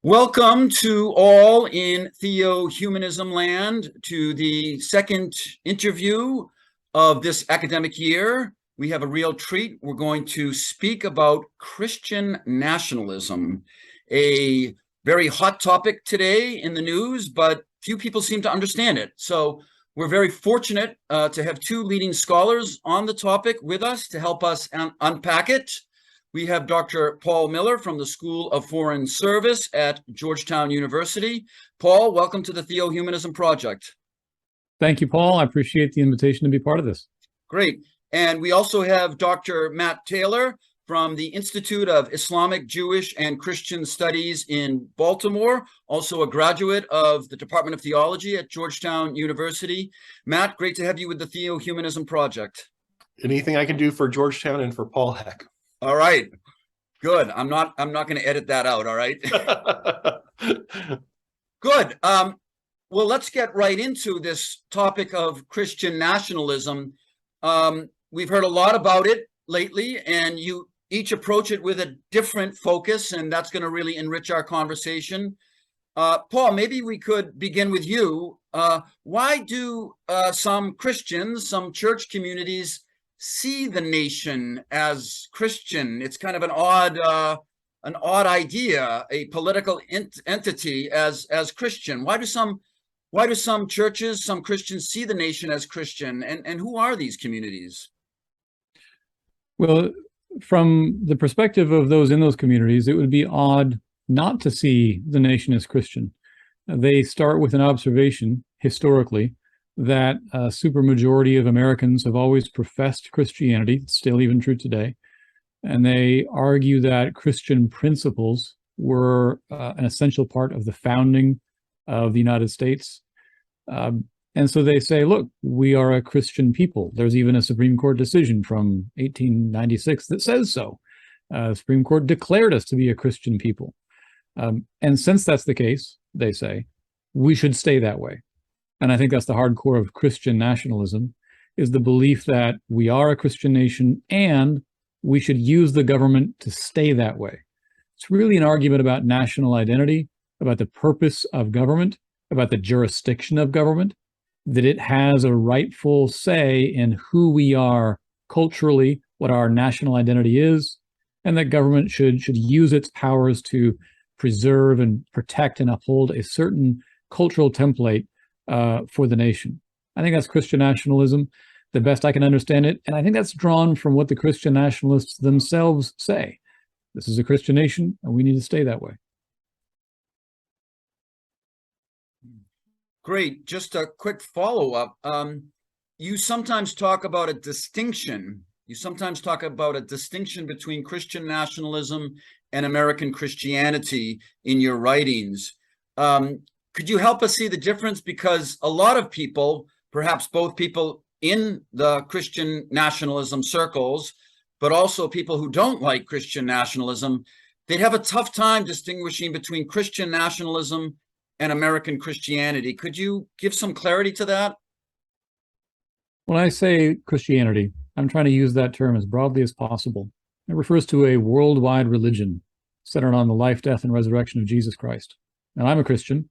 Welcome to all in Theo-Humanism land to the second interview of this academic year. We have a real treat. We're going to speak about Christian nationalism, a very hot topic today in the news, but few people seem to understand it. So we're very fortunate to have two leading scholars on the topic with us to help us unpack it. We have Dr. Paul Miller from the School of Foreign Service at Georgetown University. Paul, welcome to the Theo-Humanism Project. Thank you, Paul. I appreciate the invitation to be part of this. Great. And we also have Dr. Matt Taylor from the Institute of Islamic, Jewish, and Christian Studies in Baltimore, also a graduate of the Department of Theology at Georgetown University. Matt, great to have you with the Theo-Humanism Project. Anything I can do for Georgetown and for Paul, heck. All right, good. I'm not going to edit that out. All right. Good. Well, let's get right into this topic of Christian nationalism. We've heard a lot about it lately, and you each approach it with a different focus, and that's going to really enrich our conversation. Paul, maybe we could begin with you. Why do some Christians, some church communities, see the nation as Christian? It's kind of an odd idea, a political entity as Christian. Why do some churches, some Christians see the nation as Christian? And who are these communities? Well, from the perspective of those in those communities, it would be odd not to see the nation as Christian. They start with an observation historically that a supermajority of Americans have always professed Christianity. It's still even true today. And they argue that Christian principles were an essential part of the founding of the United States. And so they say, look, we are a Christian people. There's even a Supreme Court decision from 1896 that says so. The Supreme Court declared us to be a Christian people. And since that's the case, they say, we should stay that way. And I think that's the hardcore of Christian nationalism, is the belief that we are a Christian nation and we should use the government to stay that way. It's really an argument about national identity, about the purpose of government, about the jurisdiction of government, that it has a rightful say in who we are culturally, what our national identity is, and that government should use its powers to preserve and protect and uphold a certain cultural template for the nation. I think that's Christian nationalism, the best I can understand it. And I think that's drawn from what the Christian nationalists themselves say. This is a Christian nation, and we need to stay that way. Great. Just a quick follow-up. You sometimes talk about a distinction. You sometimes talk about a distinction between Christian nationalism and American Christianity in your writings. Could you help us see the difference? Because a lot of people, perhaps both people in the Christian nationalism circles, but also people who don't like Christian nationalism, they'd have a tough time distinguishing between Christian nationalism and American Christianity. Could you give some clarity to that? When I say Christianity, I'm trying to use that term as broadly as possible. It refers to a worldwide religion centered on the life, death, and resurrection of Jesus Christ. Now, I'm a Christian.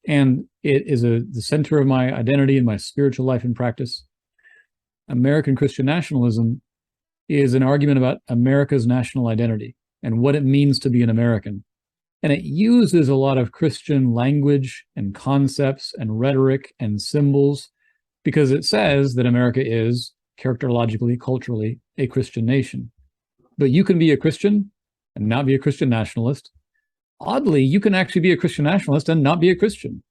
And it is the center of my identity and my spiritual life and practice. American Christian nationalism is an argument about America's national identity and what it means to be an American. And it uses a lot of Christian language and concepts and rhetoric and symbols because it says that America is characterologically, culturally, a Christian nation. But you can be a Christian and not be a Christian nationalist. Oddly, you can actually be a Christian nationalist and not be a Christian,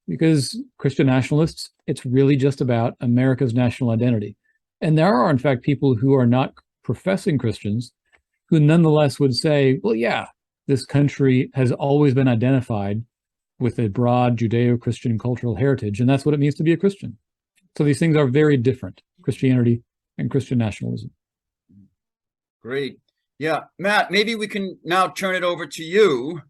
because Christian nationalists, it's really just about America's national identity. And there are, in fact, people who are not professing Christians who nonetheless would say, well, yeah, this country has always been identified with a broad Judeo-Christian cultural heritage, and that's what it means to be a Christian. So these things are very different, Christianity and Christian nationalism. Great. Yeah, Matt, maybe we can now turn it over to you.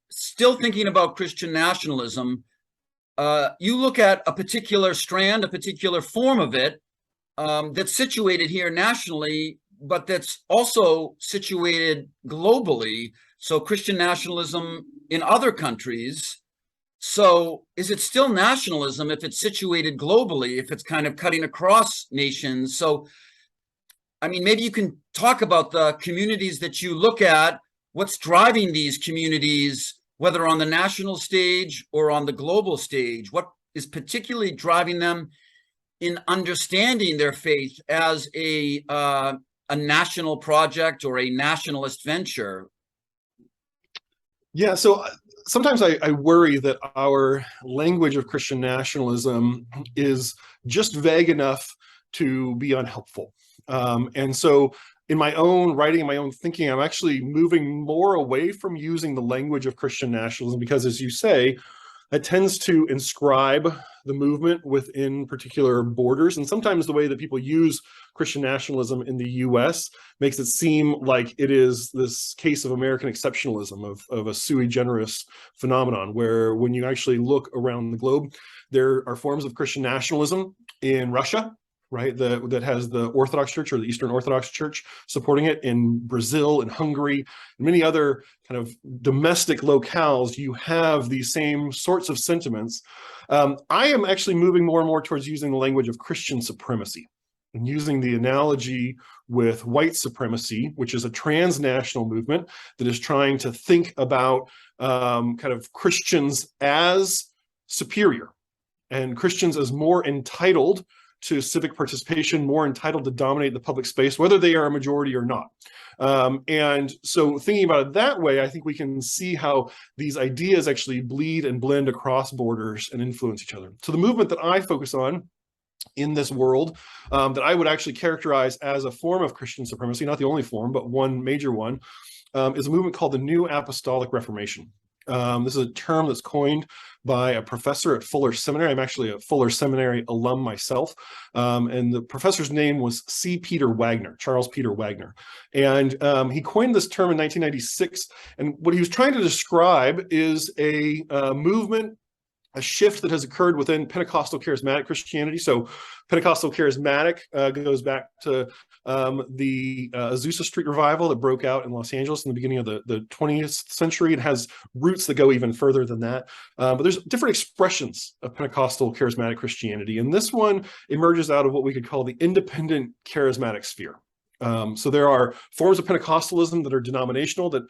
Still thinking about Christian nationalism, you look at a particular strand, a particular form of it that's situated here nationally, but that's also situated globally. So Christian nationalism in other countries. So is it still nationalism if it's situated globally, if it's kind of cutting across nations? So, I mean, maybe you can talk about the communities that you look at, what's driving these communities, whether on the national stage or on the global stage, what is particularly driving them in understanding their faith as a national project or a nationalist venture? Yeah, so sometimes I worry that our language of Christian nationalism is just vague enough to be unhelpful. And so in my own writing, in my own thinking, I'm actually moving more away from using the language of Christian nationalism because, as you say, it tends to inscribe the movement within particular borders. And sometimes the way that people use Christian nationalism in the US makes it seem like it is this case of American exceptionalism, of a sui generis phenomenon, where when you actually look around the globe, there are forms of Christian nationalism in Russia, right, that has the Orthodox Church or the Eastern Orthodox Church supporting it, in Brazil and Hungary and many other kind of domestic locales. You have these same sorts of sentiments. I am actually moving more and more towards using the language of Christian supremacy and using the analogy with white supremacy, which is a transnational movement that is trying to think about kind of Christians as superior and Christians as more entitled to civic participation, more entitled to dominate the public space, whether they are a majority or not. And so thinking about it that way, I think we can see how these ideas actually bleed and blend across borders and influence each other. So the movement that I focus on in this world, that I would actually characterize as a form of Christian supremacy, not the only form, but one major one, is a movement called the New Apostolic Reformation. This is a term that's coined by a professor at Fuller Seminary. I'm actually a Fuller Seminary alum myself. And the professor's name was C. Peter Wagner, Charles Peter Wagner. And he coined this term in 1996. And what he was trying to describe is a movement, a shift that has occurred within Pentecostal charismatic Christianity. So Pentecostal charismatic goes back to the Azusa Street revival that broke out in Los Angeles in the beginning of the 20th century. It has roots that go even further than that. But there's different expressions of Pentecostal charismatic Christianity. And this one emerges out of what we could call the independent charismatic sphere. So there are forms of Pentecostalism that are denominational, that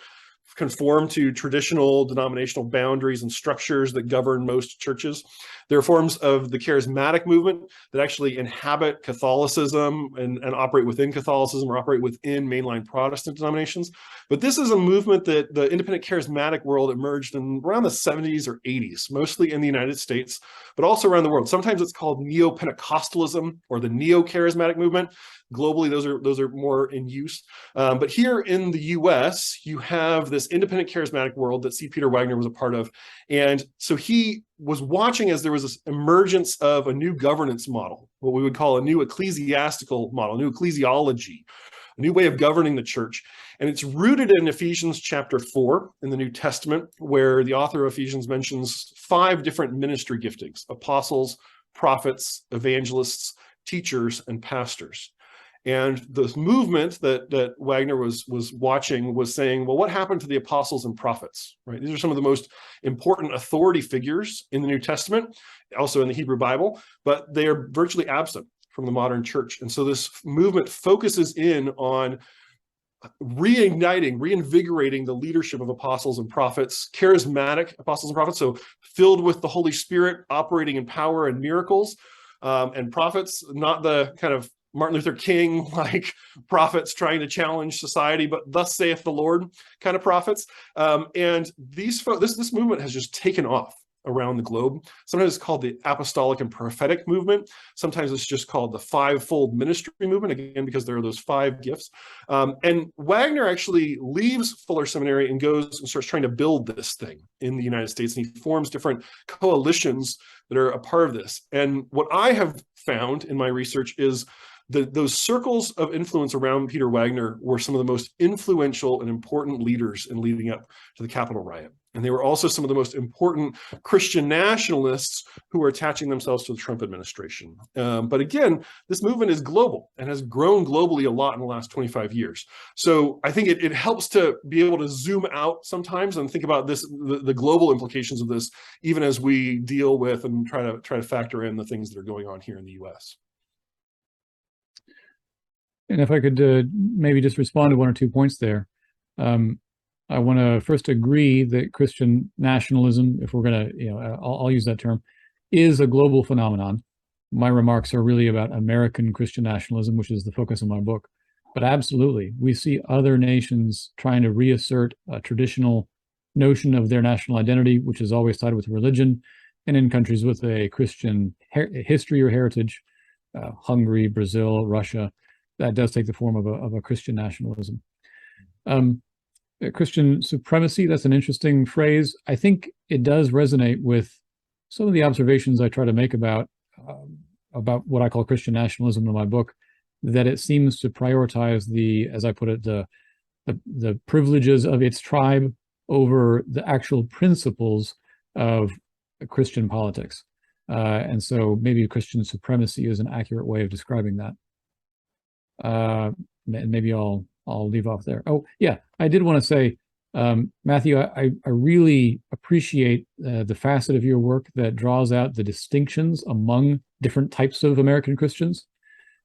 conform to traditional denominational boundaries and structures that govern most churches. There are forms of the charismatic movement that actually inhabit Catholicism and operate within Catholicism or operate within mainline Protestant denominations. But this is a movement that the independent charismatic world emerged in around the 70s or 80s, mostly in the United States, but also around the world. Sometimes it's called neo-Pentecostalism or the neo-charismatic movement. Globally, those are more in use. But here in the US, you have this independent charismatic world that C. Peter Wagner was a part of. And so he was watching as there was this emergence of a new governance model, what we would call a new ecclesiastical model, a new ecclesiology, a new way of governing the church. And it's rooted in Ephesians chapter 4 in the New Testament, where the author of Ephesians mentions 5 different ministry giftings: apostles, prophets, evangelists, teachers, and pastors. And this movement that Wagner was watching was saying, well, what happened to the apostles and prophets, right? These are some of the most important authority figures in the New Testament, also in the Hebrew Bible, but they are virtually absent from the modern church. And so this movement focuses in on reinvigorating the leadership of apostles and prophets, charismatic apostles and prophets, so filled with the Holy Spirit, operating in power and miracles, and prophets, not the kind of Martin Luther King like prophets trying to challenge society, but thus saith the Lord kind of prophets. And this movement has just taken off around the globe. Sometimes it's called the apostolic and prophetic movement. Sometimes it's just called the fivefold ministry movement, again, because there are those 5 gifts. And Wagner actually leaves Fuller Seminary and goes and starts trying to build this thing in the United States. And he forms different coalitions that are a part of this. And what I have found in my research is those circles of influence around Peter Wagner were some of the most influential and important leaders in leading up to the Capitol riot. And they were also some of the most important Christian nationalists who were attaching themselves to the Trump administration. But again, this movement is global and has grown globally a lot in the last 25 years. So I think it helps to be able to zoom out sometimes and think about this, the global implications of this, even as we deal with and try to factor in the things that are going on here in the US. And if I could maybe just respond to one or two points there. I want to first agree that Christian nationalism, if we're going to, I'll use that term, is a global phenomenon. My remarks are really about American Christian nationalism, which is the focus of my book. But absolutely, we see other nations trying to reassert a traditional notion of their national identity, which is always tied with religion, and in countries with a Christian history or heritage, Hungary, Brazil, Russia, that does take the form of a Christian nationalism. Christian supremacy, that's an interesting phrase. I think it does resonate with some of the observations I try to make about what I call Christian nationalism in my book, that it seems to prioritize as I put it, the privileges of its tribe over the actual principles of Christian politics. And so maybe Christian supremacy is an accurate way of describing that. And maybe I'll leave off there. Oh, yeah, I did want to say, Matthew, I really appreciate the facet of your work that draws out the distinctions among different types of American Christians.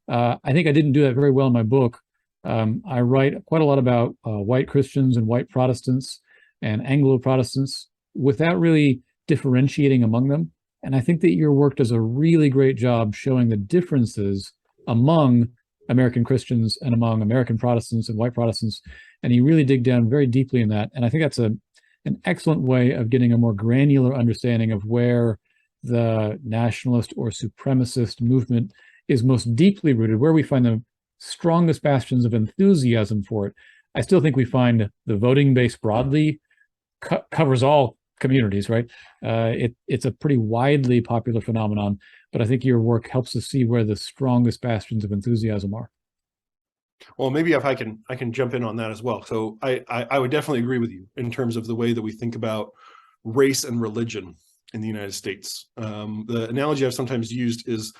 I think I didn't do that very well in my book. I write quite a lot about white Christians and white Protestants and Anglo-Protestants without really differentiating among them. And I think that your work does a really great job showing the differences among American Christians and among American Protestants and white Protestants, and you really dig down very deeply in that. And I think that's an excellent way of getting a more granular understanding of where the nationalist or supremacist movement is most deeply rooted, where we find the strongest bastions of enthusiasm for it. I still think we find the voting base broadly covers all communities, right? It's a pretty widely popular phenomenon, but I think your work helps us see where the strongest bastions of enthusiasm are. Well, maybe if I can jump in on that as well. So I would definitely agree with you in terms of the way that we think about race and religion in the United States. The analogy I've sometimes used is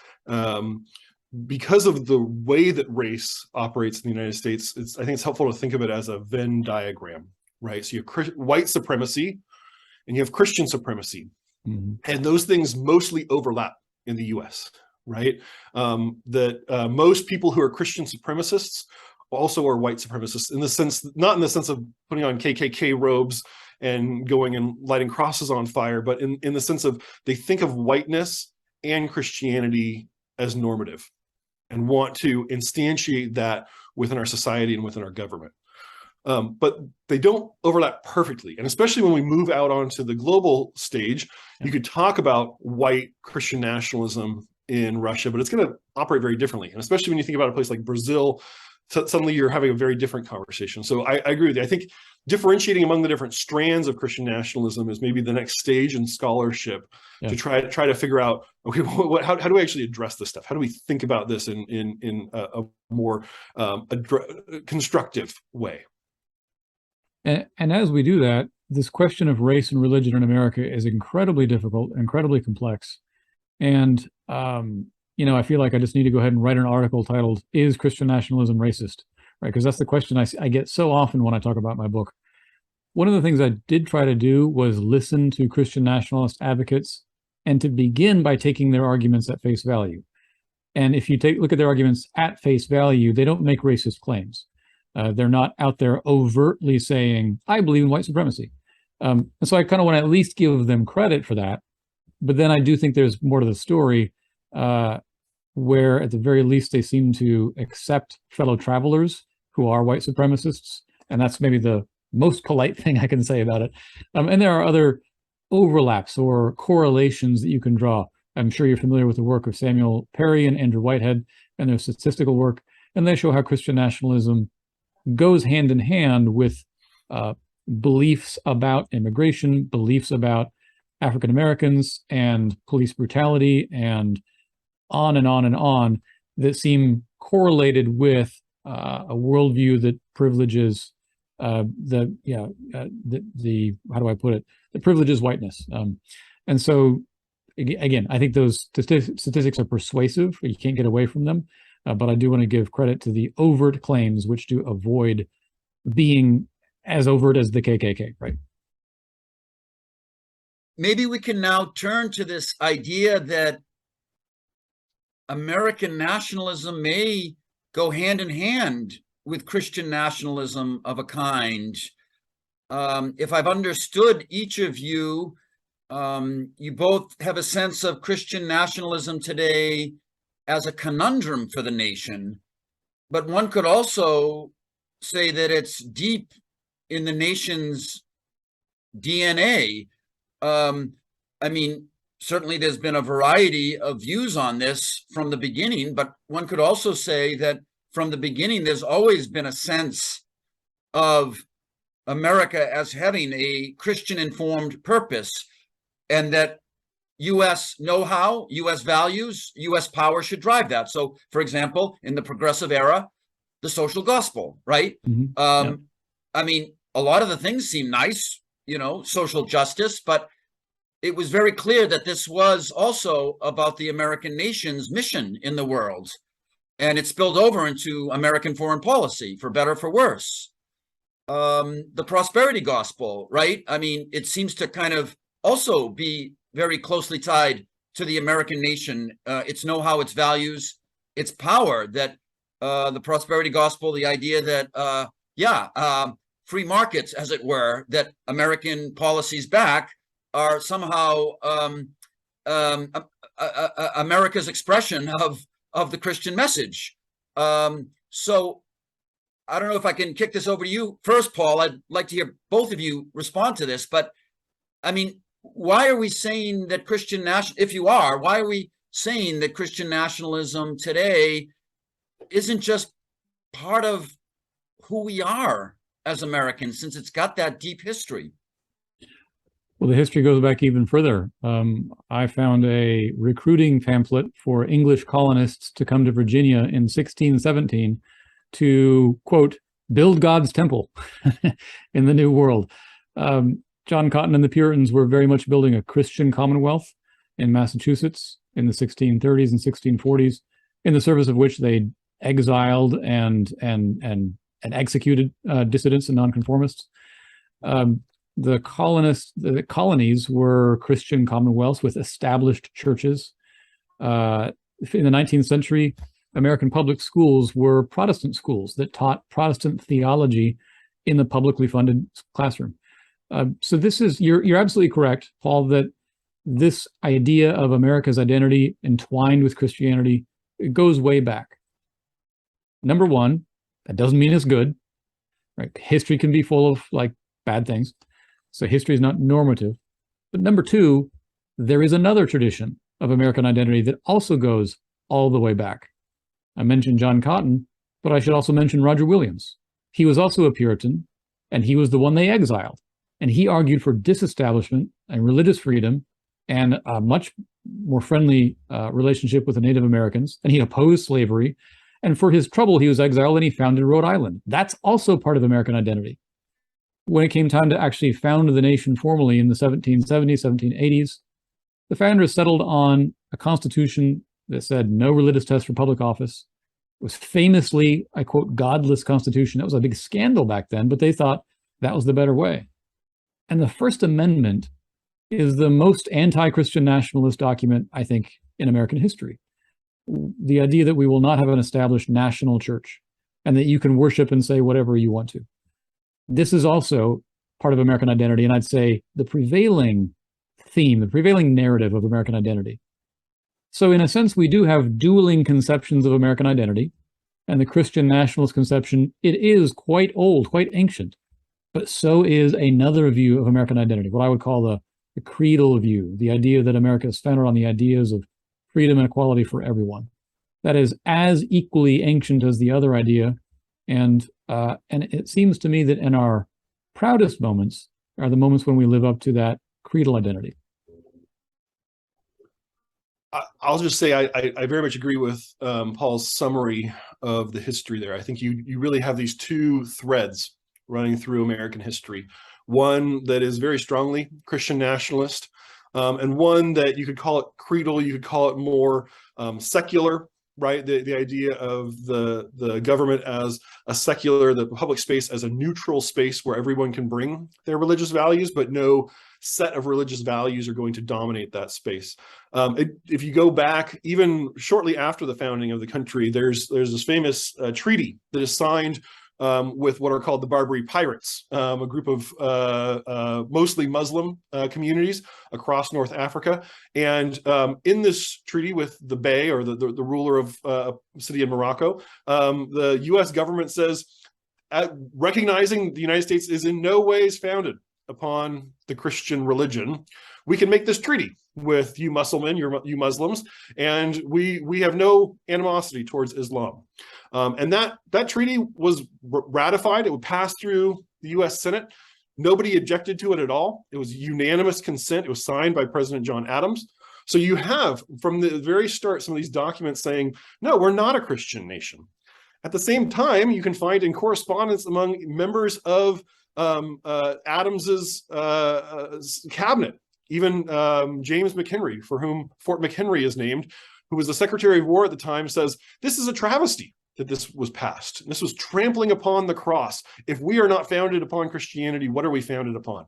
because of the way that race operates in the United States, I think it's helpful to think of it as a Venn diagram, right? So you have white supremacy and you have Christian supremacy. Mm-hmm. And those things mostly overlap in the US, right? Most people who are Christian supremacists also are white supremacists in the sense, not in the sense of putting on KKK robes and going and lighting crosses on fire, but in the sense of they think of whiteness and Christianity as normative and want to instantiate that within our society and within our government. But they don't overlap perfectly. And especially when we move out onto the global stage, you could talk about white Christian nationalism in Russia, but it's going to operate very differently. And especially when you think about a place like Brazil, suddenly you're having a very different conversation. So I agree with you. I think differentiating among the different strands of Christian nationalism is maybe the next stage in scholarship to try to figure out, okay, how do we actually address this stuff? How do we think about this in a more constructive way? And as we do that, this question of race and religion in America is incredibly difficult, incredibly complex. And, I feel like I just need to go ahead and write an article titled, "Is Christian Nationalism Racist?" Right? Because that's the question I get so often when I talk about my book. One of the things I did try to do was listen to Christian nationalist advocates and to begin by taking their arguments at face value. And if you look at their arguments at face value, they don't make racist claims. They're not out there overtly saying, I believe in white supremacy. And so I kind of want to at least give them credit for that. But then I do think there's more to the story where at the very least they seem to accept fellow travelers who are white supremacists. And that's maybe the most polite thing I can say about it. And there are other overlaps or correlations that you can draw. I'm sure you're familiar with the work of Samuel Perry and Andrew Whitehead and their statistical work. And they show how Christian nationalism goes hand in hand with beliefs about immigration, beliefs about African Americans and police brutality, and on and on and on, that seem correlated with a worldview that privileges the how do I put it? The privilege is whiteness. And so again, I think those statistics are persuasive. You can't get away from them. But I do want to give credit to the overt claims, which do avoid being as overt as the KKK, right? Maybe we can now turn to this idea that American nationalism may go hand in hand with Christian nationalism of a kind. If I've understood each of you, you both have a sense of Christian nationalism today as a conundrum for the nation, but one could also say that it's deep in the nation's DNA. I mean, certainly there's been a variety of views on this from the beginning, but one could also say that from the beginning, there's always been a sense of America as having a Christian-informed purpose, and that U.S. know-how, U.S. values, U.S. power should drive that. So, for example, in the progressive era, the social gospel, right? Yeah. I mean, a lot of the things seem nice, you know, social justice, but it was very clear that this was also about the American nation's mission in the world. And it spilled over into American foreign policy, for better or for worse. The prosperity gospel, right? I mean, it seems to kind of also be very closely tied to the American nation, its know-how, its values, its power, that the prosperity gospel, the idea that, free markets, as it were, that American policies back are somehow America's expression of the Christian message. So I don't know if I can kick this over to you first, Paul. I'd like to hear both of you respond to this, but I mean, why are we saying that if you are, why are we saying that Christian nationalism today isn't just part of who we are as Americans, since it's got that deep history? Well, the history goes back even further. I found a recruiting pamphlet for English colonists to come to Virginia in 1617 to, quote, build God's temple in the New World. John Cotton and the Puritans were very much building a Christian commonwealth in Massachusetts in the 1630s and 1640s, in the service of which they exiled and executed dissidents and nonconformists. The colonies were Christian commonwealths with established churches. In the 19th century, American public schools were Protestant schools that taught Protestant theology in the publicly funded classroom. So this is, you're absolutely correct, Paul, that this idea of America's identity entwined with Christianity, it goes way back. Number one, that doesn't mean it's good, right? History can be full of like bad things. So history is not normative. But number two, there is another tradition of American identity that also goes all the way back. I mentioned John Cotton, but I should also mention Roger Williams. He was also a Puritan, and he was the one they exiled. And he argued for disestablishment and religious freedom and a much more friendly relationship with the Native Americans. And he opposed slavery. And for his trouble, he was exiled and he founded Rhode Island. That's also part of American identity. When it came time to actually found the nation formally in the 1770s, 1780s, the founders settled on a constitution that said no religious test for public office. It was famously, I quote, godless constitution. That was a big scandal back then, but they thought that was the better way. And the First Amendment is the most anti-Christian nationalist document, I think, in American history. The idea that we will not have an established national church and that you can worship and say whatever you want to. This is also part of American identity, and I'd say the prevailing theme, the prevailing narrative of American identity. So in a sense, we do have dueling conceptions of American identity, and the Christian nationalist conception, it is quite old, quite ancient, but so is another view of American identity, what I would call the creedal view, the idea that America is founded on the ideas of freedom and equality for everyone. That is as equally ancient as the other idea, and it seems to me that in our proudest moments are the moments when we live up to that creedal identity. I'll just say I very much agree with Paul's summary of the history there. I think you really have these two threads running through American history. One that is very strongly Christian nationalist, and one that you could call it creedal, you could call it more secular, right? The idea of the government as a secular, the public space as a neutral space where everyone can bring their religious values, but no set of religious values are going to dominate that space. If you go back even shortly after the founding of the country, there's this famous treaty that is signed with what are called the Barbary Pirates, a group of mostly Muslim communities across North Africa. And in this treaty with the Bey, or the ruler of a city in Morocco, the US government says, recognizing the United States is in no ways founded upon the Christian religion, we can make this treaty with you you Muslims, and we have no animosity towards Islam. And that treaty was ratified. It would pass through the US Senate. Nobody objected to it at all. It was unanimous consent. It was signed by President John Adams. So you have, from the very start, some of these documents saying, no, we're not a Christian nation. At the same time, you can find in correspondence among members of Adams's cabinet, even James McHenry, for whom Fort McHenry is named, who was the Secretary of War at the time, says, this is a travesty that this was passed. This was trampling upon the cross. If we are not founded upon Christianity, what are we founded upon?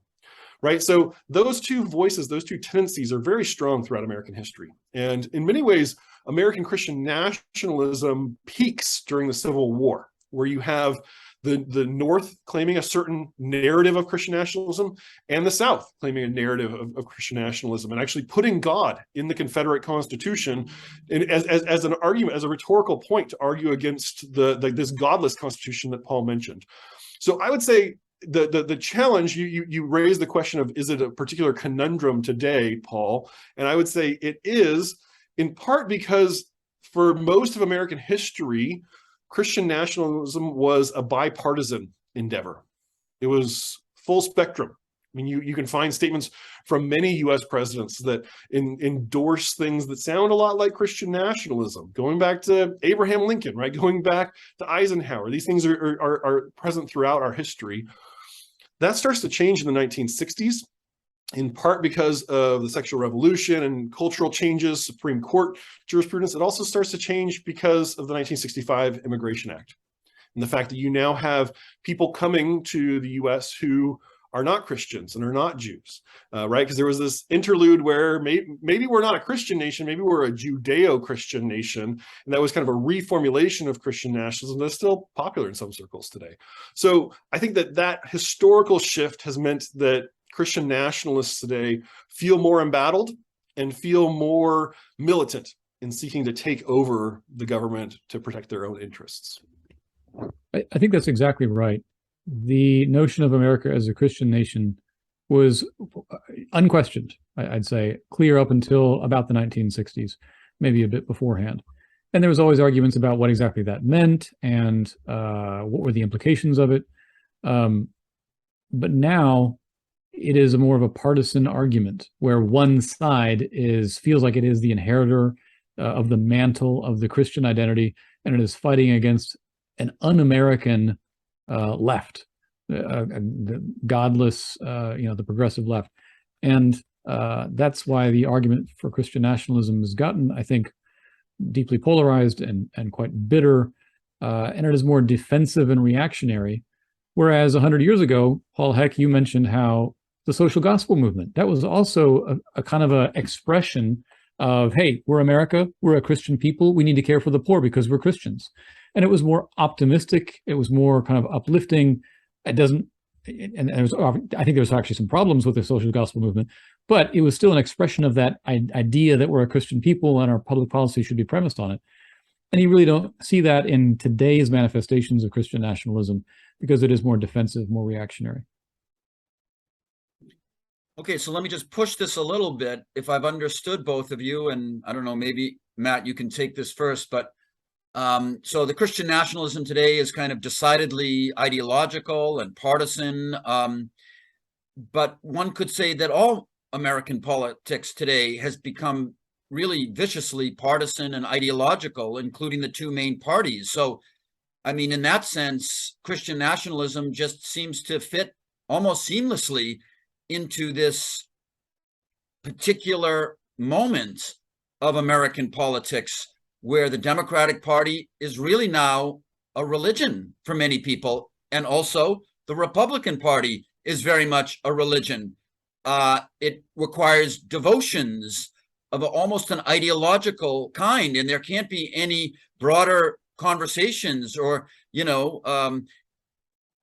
Right? So those two voices, those two tendencies are very strong throughout American history. And in many ways, American Christian nationalism peaks during the Civil War, where you have the North claiming a certain narrative of Christian nationalism, and the South claiming a narrative of Christian nationalism, and actually putting God in the Confederate Constitution as an argument, as a rhetorical point to argue against this godless Constitution that Paul mentioned. So I would say the challenge, you raised the question of, is it a particular conundrum today, Paul? And I would say it is, in part because for most of American history, Christian nationalism was a bipartisan endeavor. It was full spectrum. I mean, you can find statements from many US presidents that endorse things that sound a lot like Christian nationalism, going back to Abraham Lincoln, right? Going back to Eisenhower. These things are present throughout our history. That starts to change in the 1960s, in part because of the sexual revolution and cultural changes, Supreme Court jurisprudence. It also starts to change because of the 1965 Immigration Act and the fact that you now have people coming to the US who are not Christians and are not Jews, right? Because there was this interlude where maybe we're not a Christian nation, maybe we're a Judeo-Christian nation, and that was kind of a reformulation of Christian nationalism that's still popular in some circles today. So I think that historical shift has meant that Christian nationalists today feel more embattled and feel more militant in seeking to take over the government to protect their own interests. I think that's exactly right. The notion of America as a Christian nation was unquestioned, I'd say, clear up until about the 1960s, maybe a bit beforehand. And there was always arguments about what exactly that meant and what were the implications of it. But now it is more of a partisan argument where one side feels like it is the inheritor of the mantle of the Christian identity, and it is fighting against an un-American left, the godless, the progressive left. And that's why the argument for Christian nationalism has gotten, I think, deeply polarized and quite bitter, and it is more defensive and reactionary. Whereas 100 years ago, Paul Heck, you mentioned how the social gospel movement, that was also a kind of a expression of, hey, we're America, we're a Christian people, we need to care for the poor because we're Christians. And it was more optimistic, it was more kind of uplifting. It doesn't, and I think there's actually some problems with the social gospel movement, but it was still an expression of that idea that we're a Christian people and our public policy should be premised on it. And you really don't see that in today's manifestations of Christian nationalism because it is more defensive, more reactionary. Okay, so let me just push this a little bit. If I've understood both of you, and I don't know, maybe Matt, you can take this first, but so the Christian nationalism today is kind of decidedly ideological and partisan, but one could say that all American politics today has become really viciously partisan and ideological, including the two main parties. So I mean, in that sense, Christian nationalism just seems to fit almost seamlessly into this particular moment of American politics, where the Democratic Party is really now a religion for many people, and also the Republican Party is very much a religion. It requires devotions of almost an ideological kind, and there can't be any broader conversations or,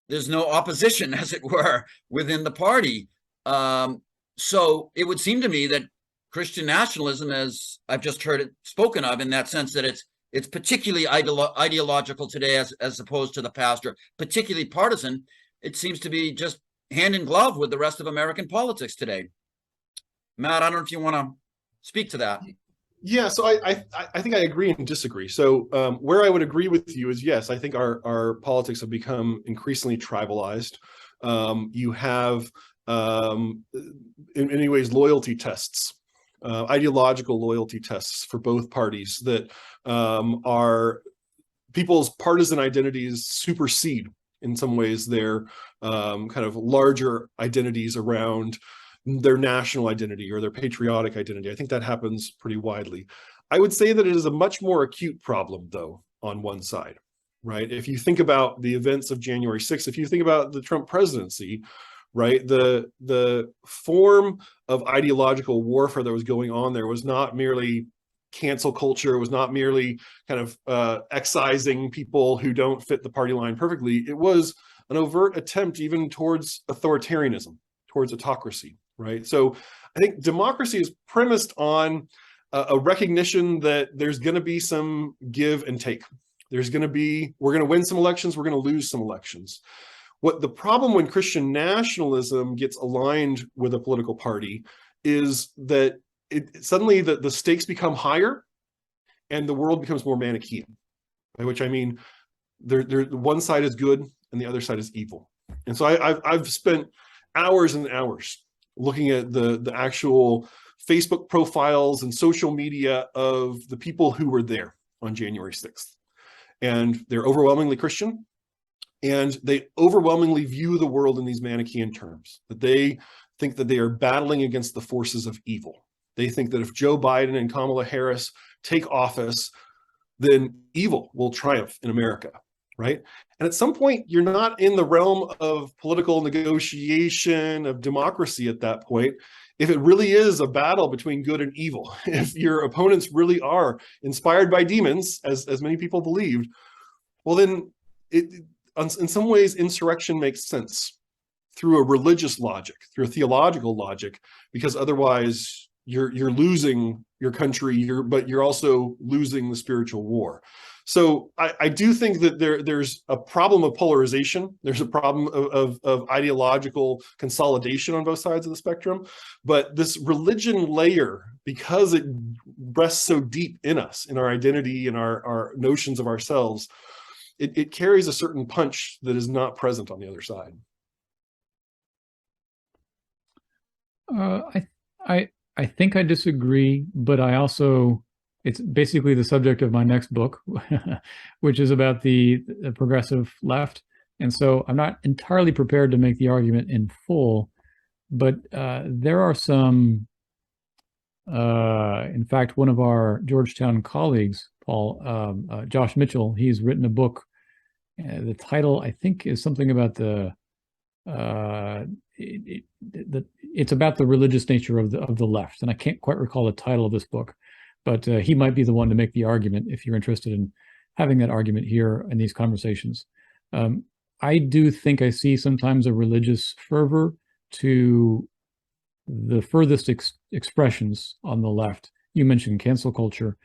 there's no opposition, as it were, within the party. So it would seem to me that Christian nationalism, as I've just heard it spoken of, in that sense that it's particularly ideological today as opposed to the past, or particularly partisan, it seems to be just hand in glove with the rest of American politics today. Matt, I don't know if you want to speak to that. Yeah, so I think I agree and disagree. So where I would agree with you is, yes, I think our politics have become increasingly tribalized. You have, in many ways, loyalty tests, ideological loyalty tests for both parties that are people's partisan identities supersede, in some ways, their kind of larger identities around their national identity or their patriotic identity. I think that happens pretty widely. I would say that it is a much more acute problem, though, on one side, right? If you think about the events of January 6th, if you think about the Trump presidency, right, the form of ideological warfare that was going on there was not merely cancel culture, was not merely kind of excising people who don't fit the party line perfectly. It was an overt attempt even towards authoritarianism, towards autocracy. Right. So I think democracy is premised on a recognition that there's going to be some give and take. We're going to win some elections, we're going to lose some elections. What the problem when Christian nationalism gets aligned with a political party is that suddenly the stakes become higher and the world becomes more Manichaean, by which I mean one side is good and the other side is evil. And so I've spent hours and hours looking at the actual Facebook profiles and social media of the people who were there on January 6th. And they're overwhelmingly Christian, and they overwhelmingly view the world in these Manichaean terms, that they think that they are battling against the forces of evil. They think that if Joe Biden and Kamala Harris take office, then evil will triumph in America. Right. And at some point, you're not in the realm of political negotiation, of democracy at that point. If it really is a battle between good and evil, if your opponents really are inspired by demons, as many people believed, well, then in some ways, insurrection makes sense through a religious logic, through a theological logic, because otherwise you're losing your country, but you're also losing the spiritual war. So I do think that there's a problem of polarization. There's a problem of ideological consolidation on both sides of the spectrum. But this religion layer, because it rests so deep in us, in our identity and our notions of ourselves, it carries a certain punch that is not present on the other side. I think I disagree, but I also, it's basically the subject of my next book, which is about the progressive left. And so I'm not entirely prepared to make the argument in full, but there are some, in fact, one of our Georgetown colleagues, Paul, Josh Mitchell, he's written a book. The title, I think, is something about it's about the religious nature of the left. And I can't quite recall the title of this book. But he might be the one to make the argument if you're interested in having that argument here in these conversations. I do think I see sometimes a religious fervor to the furthest expressions on the left. You mentioned cancel culture.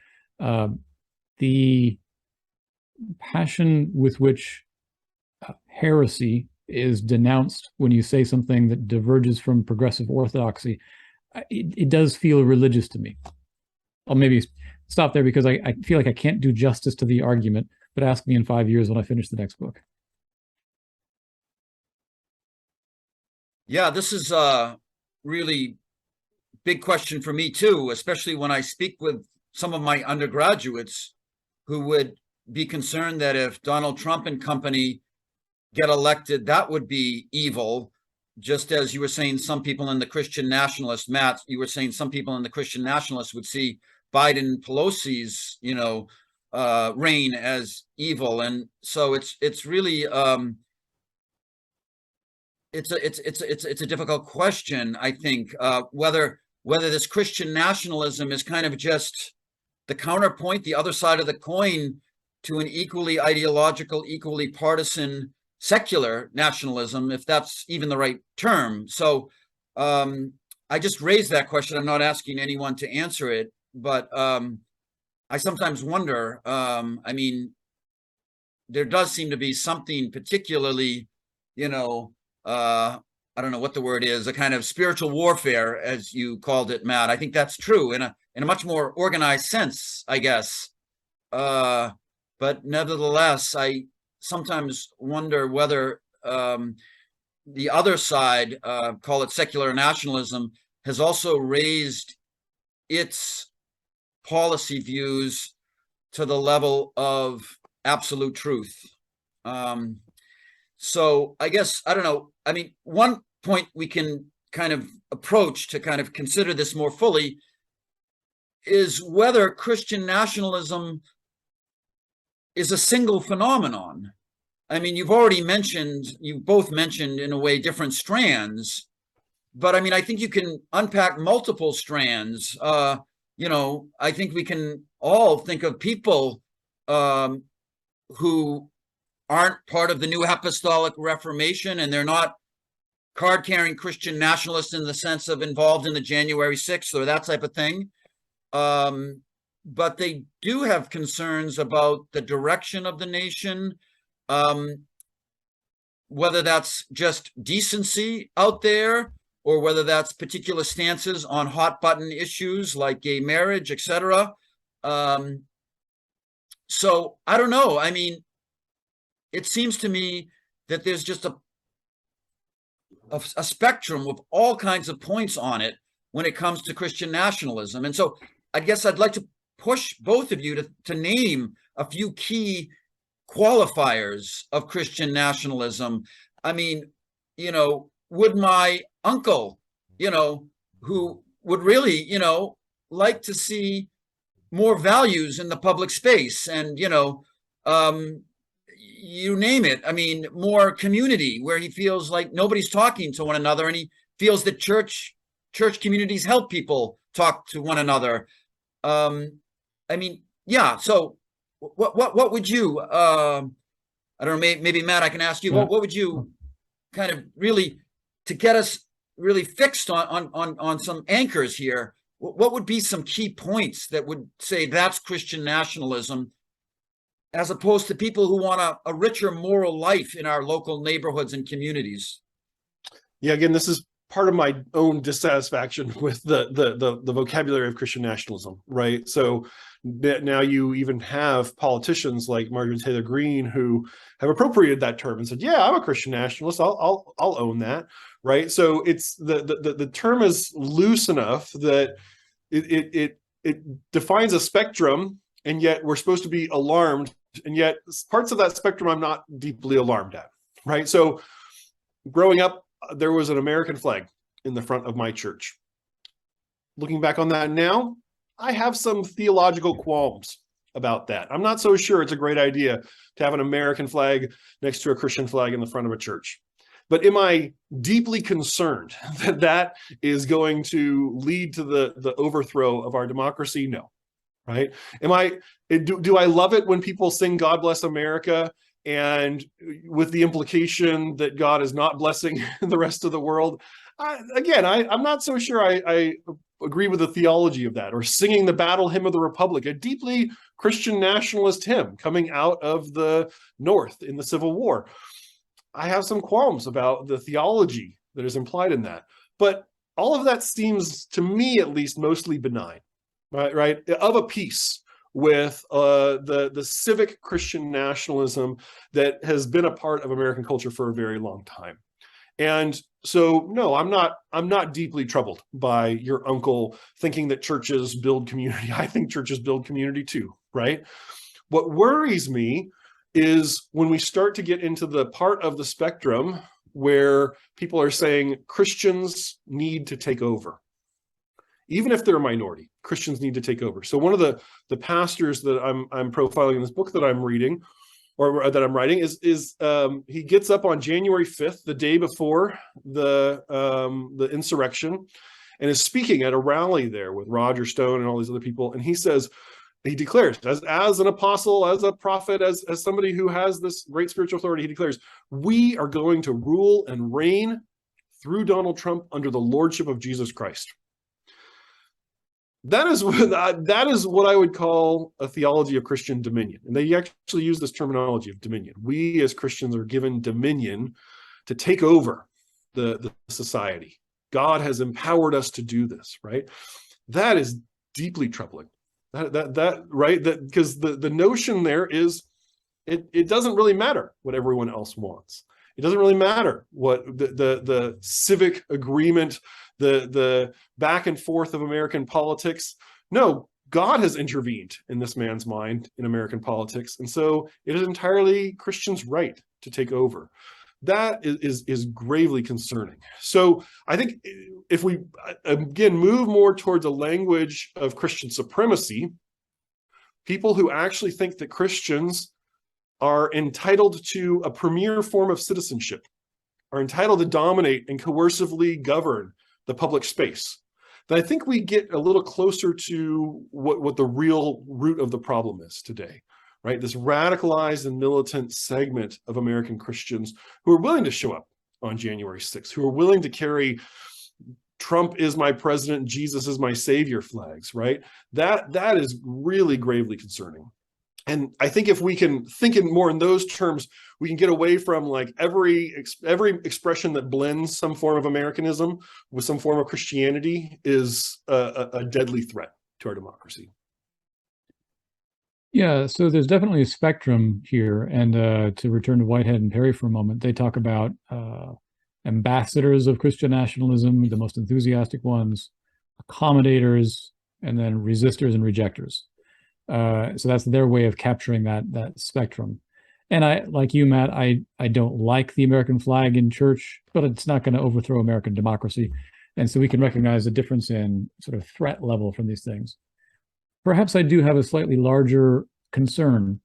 The passion with which heresy is denounced when you say something that diverges from progressive orthodoxy, it does feel religious to me. I'll maybe stop there because I feel like I can't do justice to the argument, but ask me in 5 years when I finish the next book. Yeah, this is a really big question for me too, especially when I speak with some of my undergraduates who would be concerned that if Donald Trump and company get elected, that would be evil. Just as you were saying, some people in the Christian nationalist, Matt, you were saying some people in the Christian nationalists would see Biden and Pelosi's, reign as evil. And so it's really it's a difficult question, I think, whether this Christian nationalism is kind of just the counterpoint, the other side of the coin to an equally ideological, equally partisan secular nationalism, if that's even the right term. So I just raised that question. I'm not asking anyone to answer it, but I sometimes wonder, I mean, there does seem to be something particularly, I don't know what the word is, a kind of spiritual warfare, as you called it, Matt. I think that's true in a much more organized sense, I guess. But nevertheless, I sometimes wonder whether the other side, call it secular nationalism, has also raised its policy views to the level of absolute truth. So I guess, I don't know. I mean, one point we can kind of approach to kind of consider this more fully is whether Christian nationalism is a single phenomenon. I mean, you both mentioned in a way different strands, but I mean, I think you can unpack multiple strands. I think we can all think of people who aren't part of the New Apostolic Reformation, and they're not card-carrying Christian nationalists in the sense of involved in the January 6th or that type of thing. But they do have concerns about the direction of the nation, whether that's just decency out there, or whether that's particular stances on hot button issues like gay marriage, etc. So I don't know. I mean, it seems to me that there's just a spectrum with all kinds of points on it when it comes to Christian nationalism. And so I guess I'd like to push both of you to name a few key qualifiers of Christian nationalism. I mean, would my uncle, who would really, like to see more values in the public space and, you name it. I mean, more community where he feels like nobody's talking to one another, and he feels that church communities help people talk to one another. I mean, yeah. So, what would you? I don't know. Maybe Matt, I can ask you. What would you kind of really, to get us really fixed on some anchors here? What would be some key points that would say that's Christian nationalism, as opposed to people who want a richer moral life in our local neighborhoods and communities? Yeah, again, this is part of my own dissatisfaction with the vocabulary of Christian nationalism, right? So now you even have politicians like Marjorie Taylor Greene who have appropriated that term and said, "Yeah, I'm a Christian nationalist. I'll own that," right? So it's the term is loose enough that it defines a spectrum, and yet we're supposed to be alarmed, and yet parts of that spectrum I'm not deeply alarmed at, right? So growing up, there was an American flag in the front of my church. Looking back on that now, I have some theological qualms about that. I'm not so sure it's a great idea to have an American flag next to a Christian flag in the front of a church. But am I deeply concerned that that is going to lead to the overthrow of our democracy? No. Right? Do I love it when people sing "God Bless America" and with the implication that God is not blessing the rest of the world? I'm not so sure I agree with the theology of that, or singing the Battle Hymn of the Republic, a deeply Christian nationalist hymn coming out of the North in the Civil War. I have some qualms about the theology that is implied in that. But all of that seems, to me at least, mostly benign, right? Of a piece with the civic Christian nationalism that has been a part of American culture for a very long time. And so, no, I'm not deeply troubled by your uncle thinking that churches build community. I think churches build community too, right? What worries me is when we start to get into the part of the spectrum where people are saying Christians need to take over. Even if they're a minority, Christians need to take over. So one of the pastors that I'm profiling in this book that I'm reading, or that I'm writing, is he gets up on January 5th, the day before the insurrection, and is speaking at a rally there with Roger Stone and all these other people. And he declares, as an apostle, as a prophet, as somebody who has this great spiritual authority, he declares, we are going to rule and reign through Donald Trump under the lordship of Jesus Christ. That is what I would call a theology of Christian dominion. And they actually use this terminology of dominion. We as Christians are given dominion to take over the society. God has empowered us to do this, right? That is deeply troubling. Because the notion there is it doesn't really matter what everyone else wants. It doesn't really matter what the civic agreement, the back and forth of American politics. No, God has intervened in this man's mind in American politics. And so it is entirely Christians' right to take over. That is gravely concerning. So I think if we, again, move more towards a language of Christian supremacy, people who actually think that Christians are entitled to a premier form of citizenship, are entitled to dominate and coercively govern the public space, then I think we get a little closer to what the real root of the problem is today, right? This radicalized and militant segment of American Christians who are willing to show up on January 6th, who are willing to carry Trump is my president, Jesus is my savior flags, right? That is really gravely concerning. And I think if we can think more in those terms, we can get away from like every expression that blends some form of Americanism with some form of Christianity is a deadly threat to our democracy. Yeah, so there's definitely a spectrum here. And to return to Whitehead and Perry for a moment, they talk about ambassadors of Christian nationalism, the most enthusiastic ones, accommodators, and then resistors and rejectors. So that's their way of capturing that spectrum. And I, like you, Matt, I don't like the American flag in church, but it's not going to overthrow American democracy. And so we can recognize the difference in sort of threat level from these things. Perhaps I do have a slightly larger concern.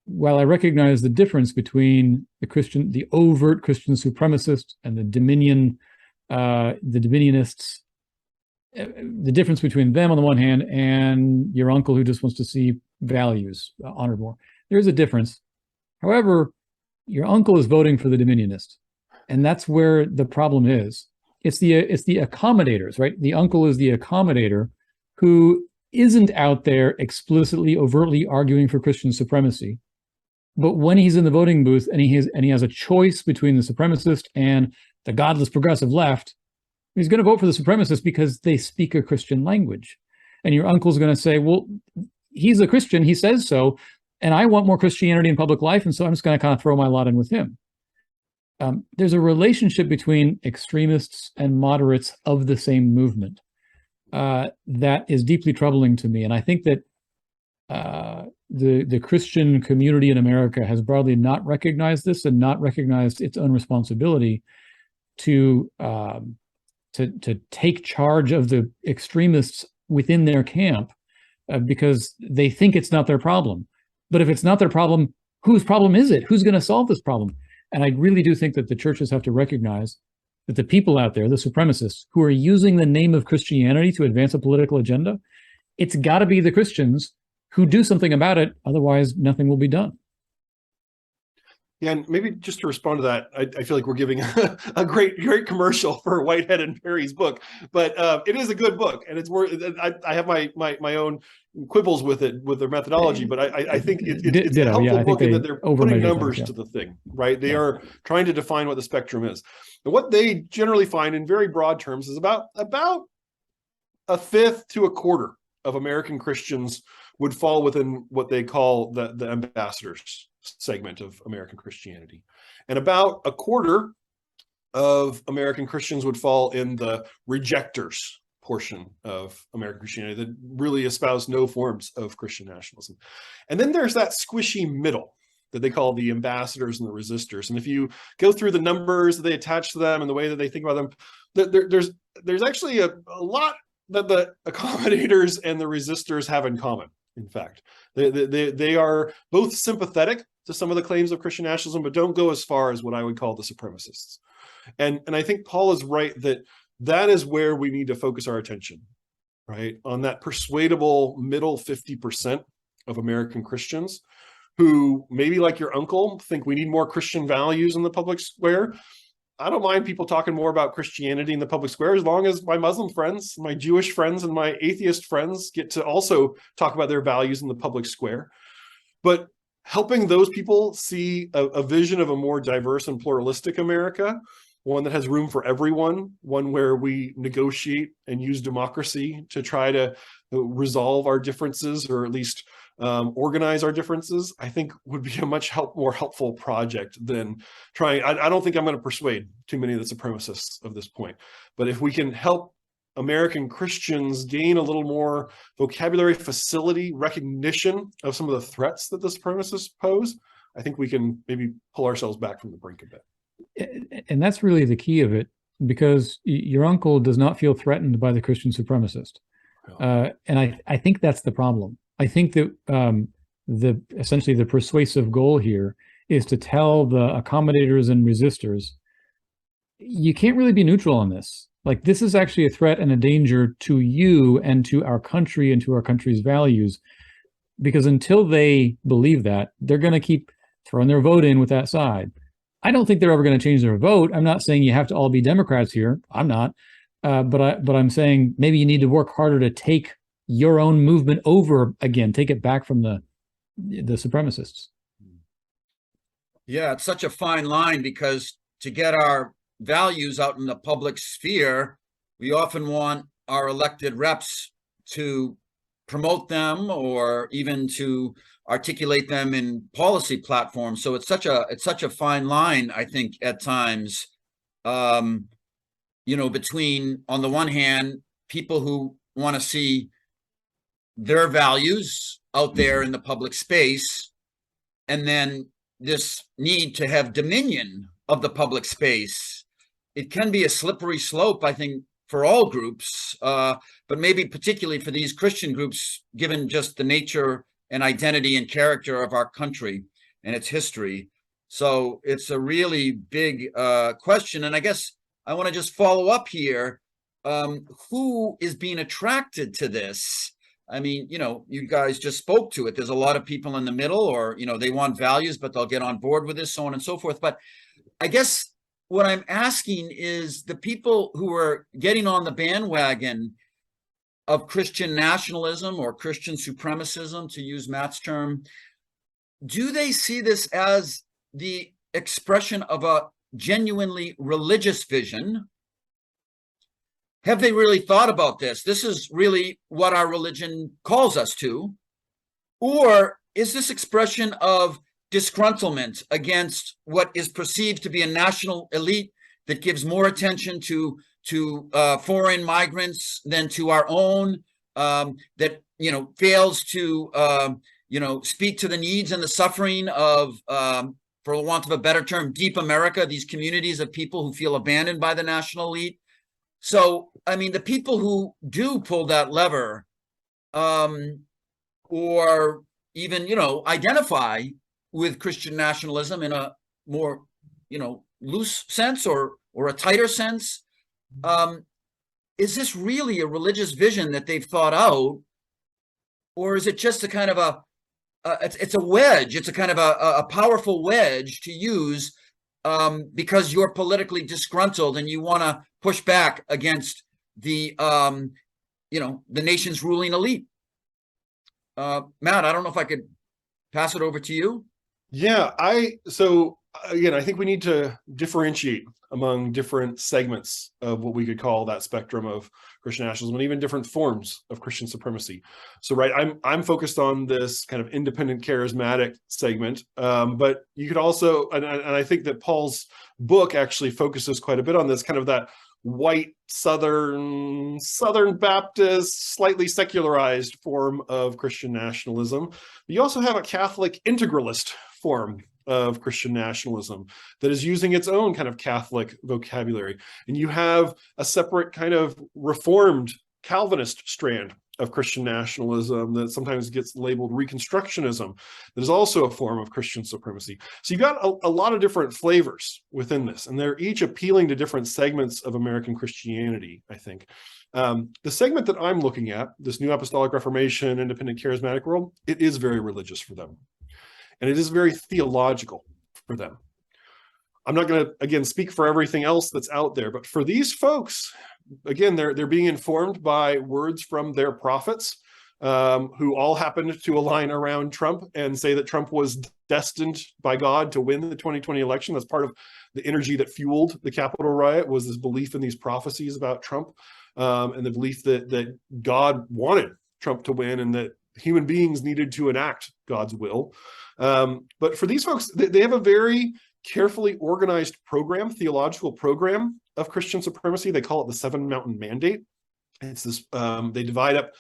While I recognize the difference between the overt Christian supremacist and the dominionists, the difference between them on the one hand and your uncle who just wants to see values honored more. There's a difference. However, your uncle is voting for the dominionist, and that's where the problem is. It's the accommodators, right? The uncle is the accommodator who isn't out there explicitly, overtly arguing for Christian supremacy. But when he's in the voting booth and he has a choice between the supremacist and the godless progressive left, he's going to vote for the supremacists because they speak a Christian language. And your uncle's going to say, well, he's a Christian, he says so, and I want more Christianity in public life, and so I'm just going to kind of throw my lot in with him. There's a relationship between extremists and moderates of the same movement that is deeply troubling to me. And I think that the Christian community in America has broadly not recognized this and not recognized its own responsibility to take charge of the extremists within their camp because they think it's not their problem. But if it's not their problem, whose problem is it? Who's going to solve this problem? And I really do think that the churches have to recognize that the people out there, the supremacists, who are using the name of Christianity to advance a political agenda, it's got to be the Christians who do something about it. Otherwise, nothing will be done. Yeah, and maybe just to respond to that, I feel like we're giving a great commercial for Whitehead and Perry's book, but it is a good book, and it's worth. I have my own quibbles with it, with their methodology, but I think it's a helpful book in that they're putting numbers to the thing, right? They are trying to define what the spectrum is, and what they generally find in very broad terms is about a fifth to a quarter of American Christians would fall within what they call the ambassadors segment of American Christianity. And about a quarter of American Christians would fall in the rejectors portion of American Christianity that really espouse no forms of Christian nationalism. And then there's that squishy middle that they call the ambassadors and the resistors. And if you go through the numbers that they attach to them and the way that they think about them, there's actually a lot that the accommodators and the resistors have in common. In fact, they are both sympathetic to some of the claims of Christian nationalism, but don't go as far as what I would call the supremacists. And I think Paul is right that is where we need to focus our attention, right? On that persuadable middle 50% of American Christians who, maybe like your uncle, think we need more Christian values in the public square. I don't mind people talking more about Christianity in the public square, as long as my Muslim friends, my Jewish friends, and my atheist friends get to also talk about their values in the public square. But helping those people see a vision of a more diverse and pluralistic America, one that has room for everyone, one where we negotiate and use democracy to try to resolve our differences, or at least organize our differences, I think would be a much more helpful project than trying. I don't think I'm going to persuade too many of the supremacists of this point, but if we can help American Christians gain a little more vocabulary, facility, recognition of some of the threats that the supremacists pose, I think we can maybe pull ourselves back from the brink a bit. And that's really the key of it, because your uncle does not feel threatened by the Christian supremacist. And I think that's the problem. I think that essentially the persuasive goal here is to tell the accommodators and resistors, you can't really be neutral on this. Like, this is actually a threat and a danger to you and to our country and to our country's values, because until they believe that, they're going to keep throwing their vote in with that side. I don't think they're ever going to change their vote. I'm not saying you have to all be Democrats here. I'm not. But I'm saying maybe you need to work harder to take your own movement over again, take it back from the supremacists. Yeah, it's such a fine line, because to get our values out in the public sphere, we often want our elected reps to promote them or even to articulate them in policy platforms. So it's such a fine line, I think, at times, between, on the one hand, people who want to see their values out there in the public space, and then this need to have dominion of the public space. It can be a slippery slope, I think, for all groups, but maybe particularly for these Christian groups, given just the nature and identity and character of our country and its history. So it's a really big question. And I guess I want to just follow up here. Who is being attracted to this? I mean, you guys just spoke to it. There's a lot of people in the middle, or, they want values, but they'll get on board with this, so on and so forth. But I guess what I'm asking is, the people who are getting on the bandwagon of Christian nationalism or Christian supremacism, to use Matt's term, do they see this as the expression of a genuinely religious vision? Have they really thought about this? This is really what our religion calls us to. Or is this expression of disgruntlement against what is perceived to be a national elite that gives more attention to foreign migrants than to our own, that fails to speak to the needs and the suffering of, for want of a better term, deep America, these communities of people who feel abandoned by the national elite? So, I mean, the people who do pull that lever, or even, identify with Christian nationalism in a more, loose sense or a tighter sense, is this really a religious vision that they've thought out? Or is it just a kind of it's a wedge, it's a kind of a powerful wedge to use, because you're politically disgruntled and you want to push back against the nation's ruling elite? Matt, I don't know if I could pass it over to you. Yeah, so again, I think we need to differentiate among different segments of what we could call that spectrum of Christian nationalism, and even different forms of Christian supremacy. So, right, I'm focused on this kind of independent charismatic segment, but you could also, and I think that Paul's book actually focuses quite a bit on this, kind of that white Southern Baptist, slightly secularized form of Christian nationalism. But you also have a Catholic integralist form of Christian nationalism that is using its own kind of Catholic vocabulary. And you have a separate kind of Reformed Calvinist strand of Christian nationalism that sometimes gets labeled Reconstructionism, that is also a form of Christian supremacy. So you've got a lot of different flavors within this, and they're each appealing to different segments of American Christianity, I think. The segment that I'm looking at, this New Apostolic Reformation, independent charismatic world, it is very religious for them. And it is very theological for them. I'm not going to, again, speak for everything else that's out there, but for these folks, again, they're being informed by words from their prophets, who all happened to align around Trump and say that Trump was destined by God to win the 2020 election. That's part of the energy that fueled the Capitol riot, was this belief in these prophecies about Trump, and the belief that God wanted Trump to win and that human beings needed to enact God's will. But for these folks, they have a very carefully organized program, theological program of Christian supremacy. They call it the Seven Mountain Mandate. It's this, they divide up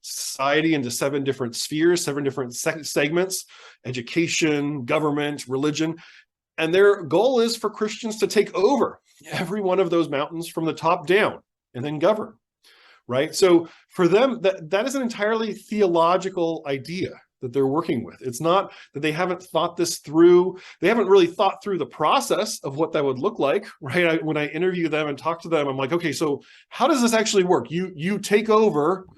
society into 7 different spheres, 7 different segments: education, government, religion. And their goal is for Christians to take over every one of those mountains from the top down and then govern, right? So for them, that is an entirely theological idea that they're working with. It's not that they haven't thought this through. They haven't really thought through the process of what that would look like, right? When I interview them and talk to them, I'm like, okay, so how does this actually work? You take over,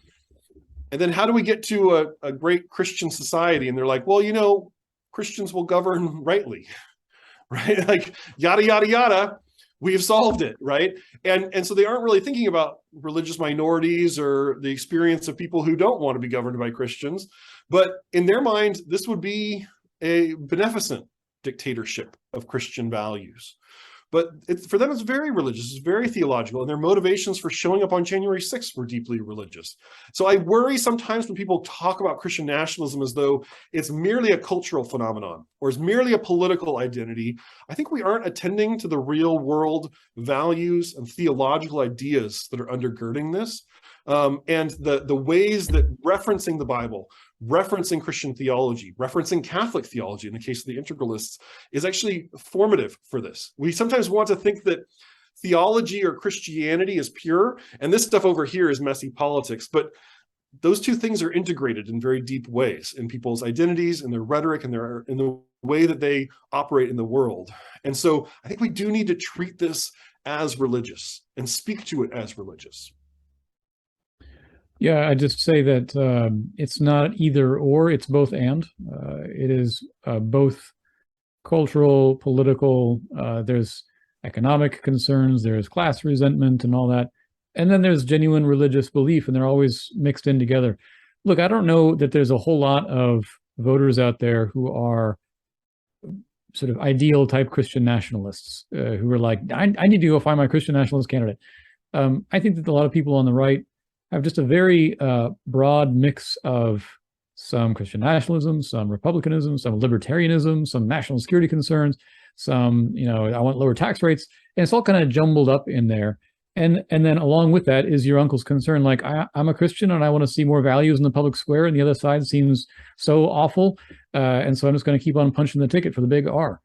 and then how do we get to a great Christian society? And they're like, well, Christians will govern rightly, right? Like, yada, yada, yada. We've solved it, right? And so they aren't really thinking about religious minorities or the experience of people who don't want to be governed by Christians. But in their mind, this would be a beneficent dictatorship of Christian values. But for them, it's very religious, it's very theological, and their motivations for showing up on January 6th were deeply religious. So I worry sometimes when people talk about Christian nationalism as though it's merely a cultural phenomenon or is merely a political identity. I think we aren't attending to the real world values and theological ideas that are undergirding this. And the ways that referencing the Bible, referencing Christian theology, referencing Catholic theology in the case of the integralists, is actually formative for this. We sometimes want to think that theology or Christianity is pure, and this stuff over here is messy politics, but those two things are integrated in very deep ways in people's identities and their rhetoric and in the way that they operate in the world. And so I think we do need to treat this as religious and speak to it as religious. Yeah, I just say that it's not either or, it's both and. It is both cultural, political, there's economic concerns, there's class resentment and all that. And then there's genuine religious belief, and they're always mixed in together. Look, I don't know that there's a whole lot of voters out there who are sort of ideal type Christian nationalists who are like, I need to go find my Christian nationalist candidate. I think that a lot of people on the right have just a very broad mix of some Christian nationalism, some republicanism, some libertarianism, some national security concerns, some, I want lower tax rates, and it's all kind of jumbled up in there. And then along with that is your uncle's concern, like, I'm a Christian and I want to see more values in the public square, and the other side seems so awful, and so I'm just going to keep on punching the ticket for the big R.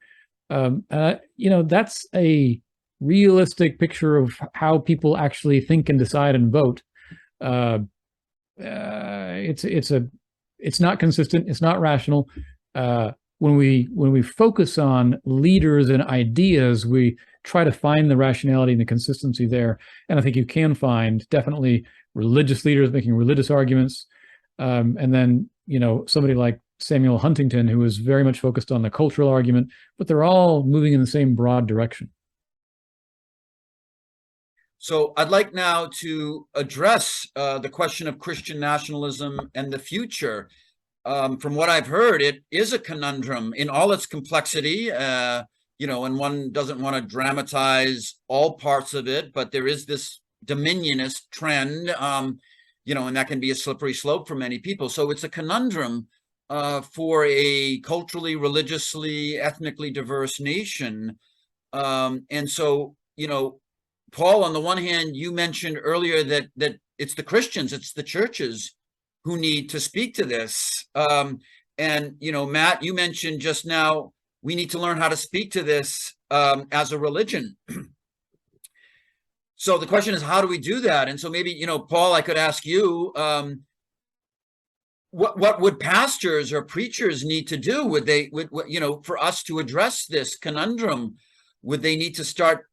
That's a realistic picture of how people actually think and decide and vote. It's not consistent. It's not rational. When we focus on leaders and ideas, we try to find the rationality and the consistency there. And I think you can find definitely religious leaders making religious arguments. And then, somebody like Samuel Huntington, who is very much focused on the cultural argument, but they're all moving in the same broad direction. So I'd like now to address the question of Christian nationalism and the future. From what I've heard, it is a conundrum in all its complexity. and one doesn't want to dramatize all parts of it, but there is this dominionist trend, and that can be a slippery slope for many people. So it's a conundrum for a culturally, religiously, ethnically diverse nation. And so, Paul, on the one hand, you mentioned earlier that it's the Christians, it's the churches who need to speak to this. And, Matt, you mentioned just now, we need to learn how to speak to this as a religion. So the question is, how do we do that? And so maybe, Paul, I could ask you, what would pastors or preachers need to do? For us to address this conundrum, would they need to start,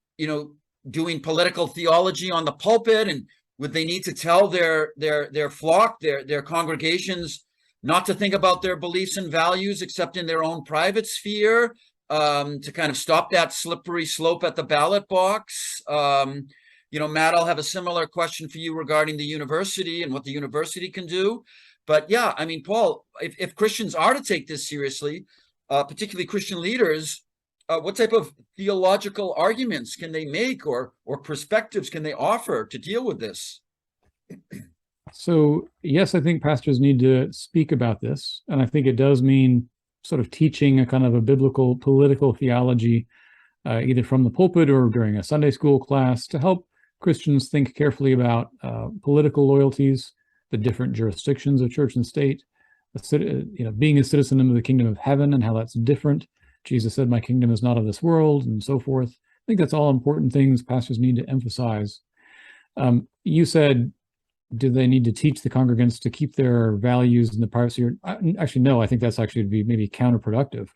doing political theology on the pulpit? And would they need to tell their flock, their congregations, not to think about their beliefs and values except in their own private sphere, to kind of stop that slippery slope at the ballot box? Matt, I'll have a similar question for you regarding the university and what the university can do. But yeah, I mean, Paul, if Christians are to take this seriously, particularly Christian leaders, what type of theological arguments can they make or perspectives can they offer to deal with this? So, yes, I think pastors need to speak about this. And I think it does mean sort of teaching a kind of a biblical political theology, either from the pulpit or during a Sunday school class, to help Christians think carefully about political loyalties, the different jurisdictions of church and state, being a citizen of the kingdom of heaven and how that's different. Jesus said, "My kingdom is not of this world," and so forth. I think that's all important things pastors need to emphasize. You said, do they need to teach the congregants to keep their values in the private sphere? Actually, no, I think that's actually to be maybe counterproductive.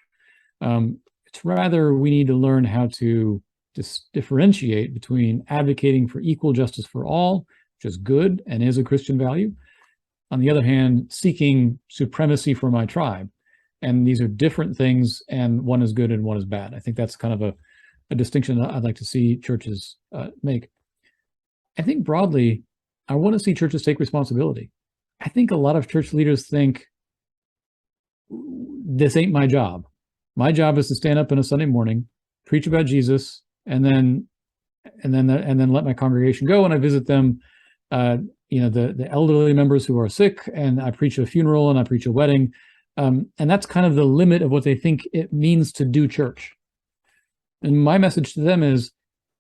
It's rather we need to learn how to differentiate between advocating for equal justice for all, which is good and is a Christian value. On the other hand, seeking supremacy for my tribe. And these are different things, and one is good and one is bad. I think that's kind of a distinction that I'd like to see churches make. I think broadly, I want to see churches take responsibility. I think a lot of church leaders think, this ain't my job. My job is to stand up on a Sunday morning, preach about Jesus, and then let my congregation go, and I visit them, the elderly members who are sick, and I preach a funeral and I preach a wedding. And that's kind of the limit of what they think it means to do church. And my message to them is,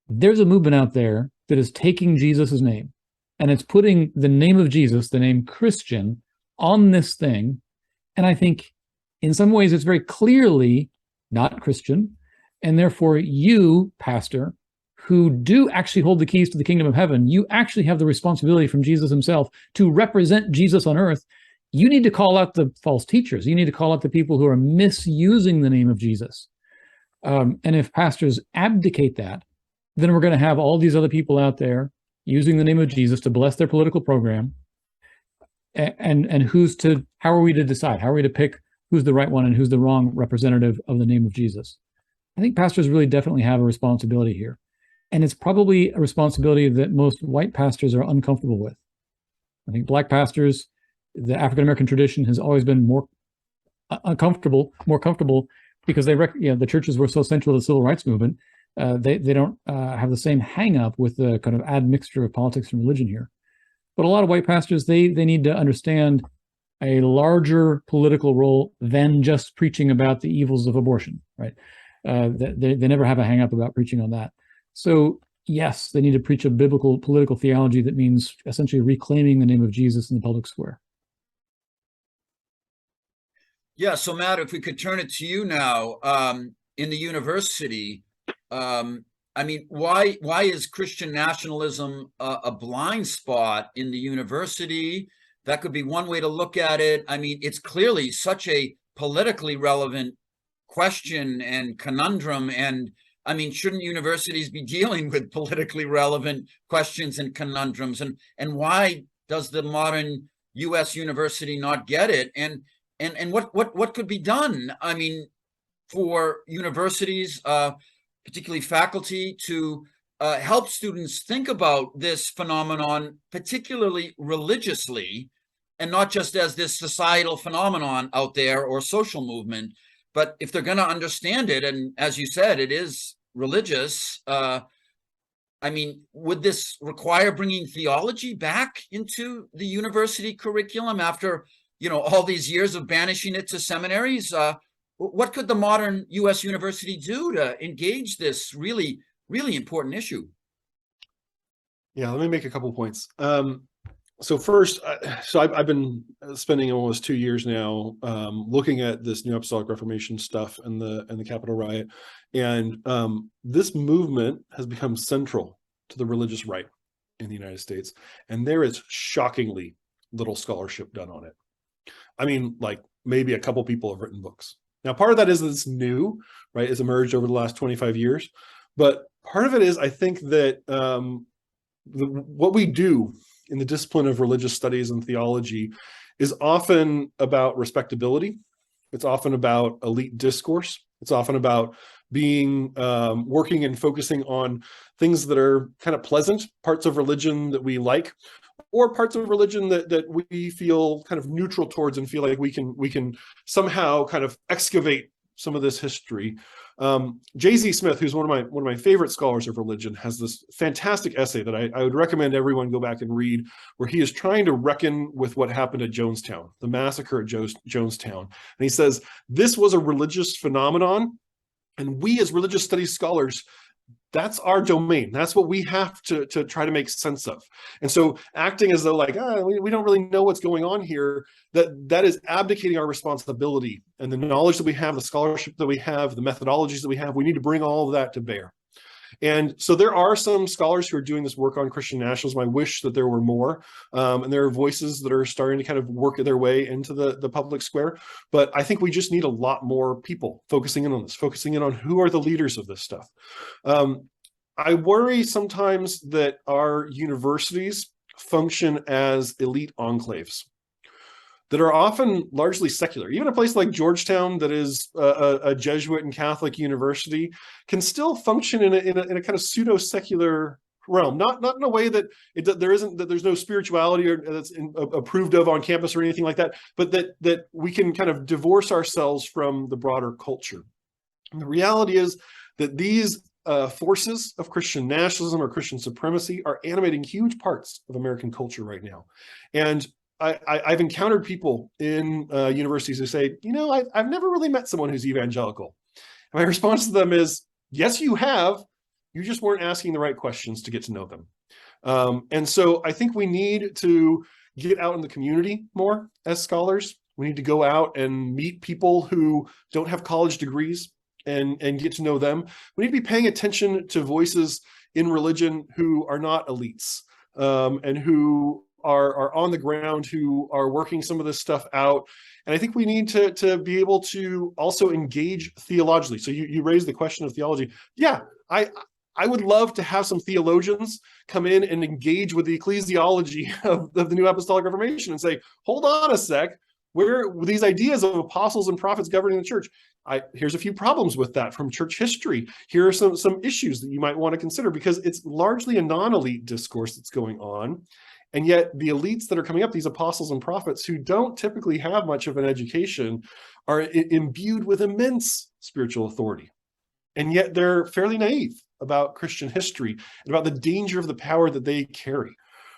there's a movement out there that is taking Jesus's name, and it's putting the name of Jesus, the name Christian, on this thing. And I think in some ways it's very clearly not Christian. And therefore you, pastor, who do actually hold the keys to the kingdom of heaven, you actually have the responsibility from Jesus himself to represent Jesus on earth. You need to call out the false teachers. You need to call out the people who are misusing the name of Jesus. And if pastors abdicate that, then we're going to have all these other people out there using the name of Jesus to bless their political program. And how are we to decide? How are we to pick who's the right one and who's the wrong representative of the name of Jesus? I think pastors really definitely have a responsibility here. And it's probably a responsibility that most white pastors are uncomfortable with. I think black pastors, the African-American tradition has always been more comfortable because the churches were so central to the civil rights movement. They don't have the same hang-up with the kind of admixture of politics and religion here. But a lot of white pastors, they need to understand a larger political role than just preaching about the evils of abortion, right? They never have a hang-up about preaching on that. So yes, they need to preach a biblical political theology that means essentially reclaiming the name of Jesus in the public square. Yeah, so Matt, if we could turn it to you now, in the university, I mean, why is Christian nationalism a blind spot in the university? That could be one way to look at it. I mean, it's clearly such a politically relevant question and conundrum. And I mean, shouldn't universities be dealing with politically relevant questions and conundrums? And why does the modern U.S. university not get it? And what could be done? I mean, for universities, particularly faculty, to help students think about this phenomenon, particularly religiously, and not just as this societal phenomenon out there or social movement. But if they're going to understand it, and as you said, it is religious, I mean, would this require bringing theology back into the university curriculum after, all these years of banishing it to seminaries? What could the modern U.S. university do to engage this really, really important issue? Yeah, let me make a couple points. So first, I've been spending almost 2 years now looking at this New Apostolic Reformation stuff and the Capitol riot, and this movement has become central to the religious right in the United States, and there is shockingly little scholarship done on it. I mean, like maybe a couple people have written books. Now, part of that is that it's new, right? It's emerged over the last 25 years, but part of it is I think that what we do in the discipline of religious studies and theology is often about respectability. It's often about elite discourse. It's often about being working and focusing on things that are kind of pleasant, parts of religion that we like, or parts of religion that we feel kind of neutral towards and feel like we can somehow kind of excavate some of this history. J.Z. Smith, who's one of my favorite scholars of religion, has this fantastic essay that I would recommend everyone go back and read, where he is trying to reckon with what happened at Jonestown, the massacre at Jonestown. And he says, this was a religious phenomenon, and we as religious studies scholars, that's our domain. That's what we have to try to make sense of. And so acting as though like, we don't really know what's going on here, that is abdicating our responsibility and the knowledge that we have, the scholarship that we have, the methodologies that we have. We need to bring all of that to bear. And so there are some scholars who are doing this work on Christian nationalism. I wish that there were more. And there are voices that are starting to kind of work their way into the public square. But I think we just need a lot more people focusing in on this, focusing in on who are the leaders of this stuff. I worry sometimes that our universities function as elite enclaves that are often largely secular. Even a place like Georgetown, that is a Jesuit and Catholic university, can still function in a kind of pseudo-secular realm. Not in a way that there's no spirituality or that's approved of on campus or anything like that, but that we can kind of divorce ourselves from the broader culture. And the reality is that these forces of Christian nationalism or Christian supremacy are animating huge parts of American culture right now. And I've encountered people in universities who say, I've never really met someone who's evangelical. And my response to them is, yes, you have. You just weren't asking the right questions to get to know them. And so I think we need to get out in the community more as scholars. We need to go out and meet people who don't have college degrees and get to know them. We need to be paying attention to voices in religion who are not elites and who are on the ground, who are working some of this stuff out. And I think we need to be able to also engage theologically. So you raised the question of theology. Yeah, I would love to have some theologians come in and engage with the ecclesiology of the New Apostolic Reformation and say, hold on a sec, where these ideas of apostles and prophets governing the church, here's a few problems with that from church history. Here are some issues that you might want to consider, because it's largely a non-elite discourse that's going on. And yet the elites that are coming up, these apostles and prophets who don't typically have much of an education, are imbued with immense spiritual authority. And yet they're fairly naive about Christian history and about the danger of the power that they carry,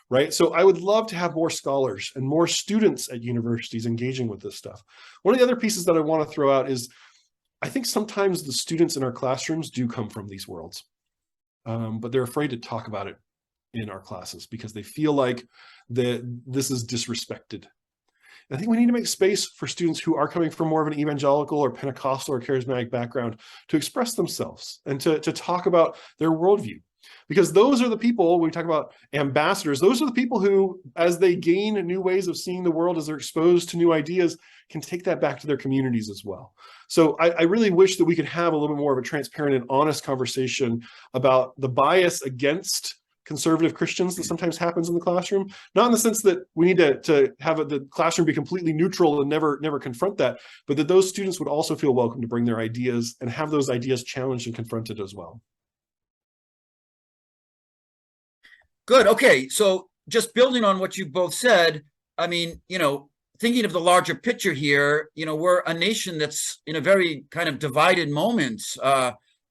right? So I would love to have more scholars and more students at universities engaging with this stuff. One of the other pieces that I want to throw out is, I think sometimes the students in our classrooms do come from these worlds, but they're afraid to talk about it in our classes because they feel like this is disrespected. And I think we need to make space for students who are coming from more of an evangelical or Pentecostal or charismatic background to express themselves and to talk about their worldview. Because those are the people, when we talk about ambassadors, those are the people who, as they gain new ways of seeing the world, as they're exposed to new ideas, can take that back to their communities as well. So I really wish that we could have a little bit more of a transparent and honest conversation about the bias against conservative Christians that sometimes happens in the classroom, not in the sense that we need to have the classroom be completely neutral and never confront that, but that those students would also feel welcome to bring their ideas and have those ideas challenged and confronted as well. Good. Okay. So just building on what you both said, I mean, thinking of the larger picture here, we're a nation that's in a very kind of divided moment.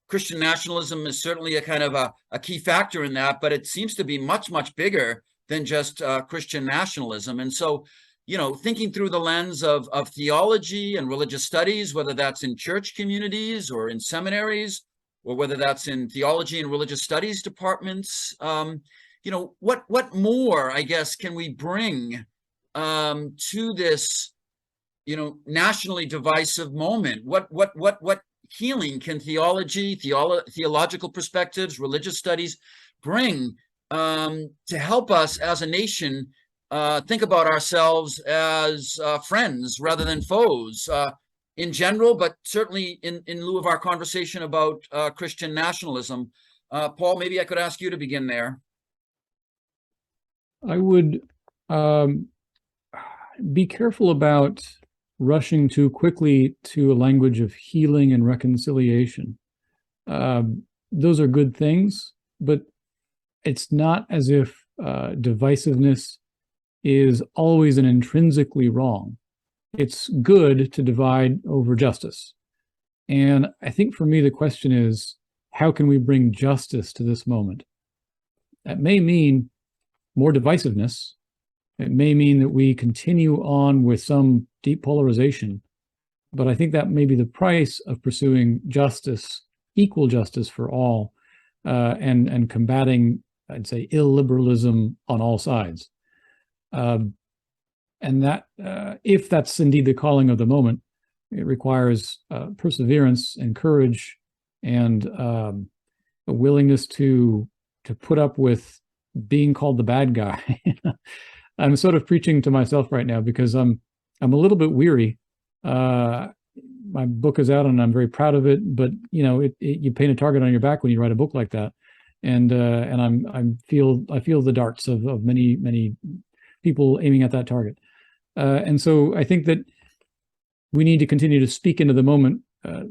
Christian nationalism is certainly a kind of a key factor in that, but it seems to be much, much bigger than just Christian nationalism. And so, thinking through the lens of theology and religious studies, whether that's in church communities or in seminaries, or whether that's in theology and religious studies departments, what more, I guess, can we bring to this, nationally divisive moment? What healing can theological perspectives, religious studies bring to help us as a nation think about ourselves as friends rather than foes in general, but certainly in lieu of our conversation about Christian nationalism? Paul, maybe I could ask you to begin there. I would be careful about rushing too quickly to a language of healing and reconciliation. Those are good things, but it's not as if divisiveness is always and intrinsically wrong. It's good to divide over justice. And I think for me, the question is, how can we bring justice to this moment? That may mean more divisiveness. It may mean that we continue on with some deep polarization, but I think that may be the price of pursuing justice, equal justice for all, and combating, I'd say, illiberalism on all sides. And that, if that's indeed the calling of the moment, it requires perseverance and courage and a willingness to put up with being called the bad guy. I'm sort of preaching to myself right now because I'm a little bit weary. My book is out and I'm very proud of it, but you paint a target on your back when you write a book like that, and I feel the darts of many people aiming at that target, and so I think that we need to continue to speak into the moment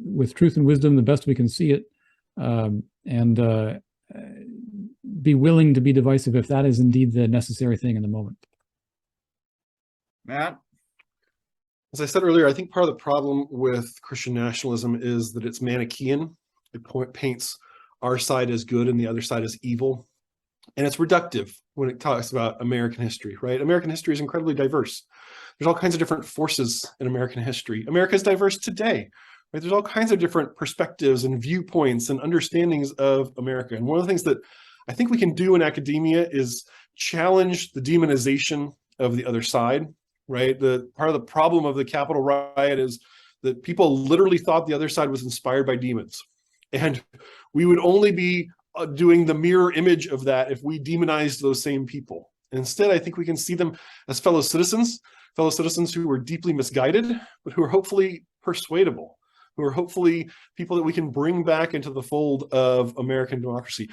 with truth and wisdom the best we can see it, and be willing to be divisive if that is indeed the necessary thing in the moment. Matt? As I said earlier, I think part of the problem with Christian nationalism is that it's Manichaean. It paints our side as good and the other side as evil. And it's reductive when it talks about American history, right? American history is incredibly diverse. There's all kinds of different forces in American history. America is diverse today, right? There's all kinds of different perspectives and viewpoints and understandings of America. And one of the things that I think we can do in academia is challenge the demonization of the other side, right? Part of the problem of the Capitol riot is that people literally thought the other side was inspired by demons. And we would only be doing the mirror image of that if we demonized those same people. Instead, I think we can see them as fellow citizens who were deeply misguided, but who are hopefully persuadable, who are hopefully people that we can bring back into the fold of American democracy.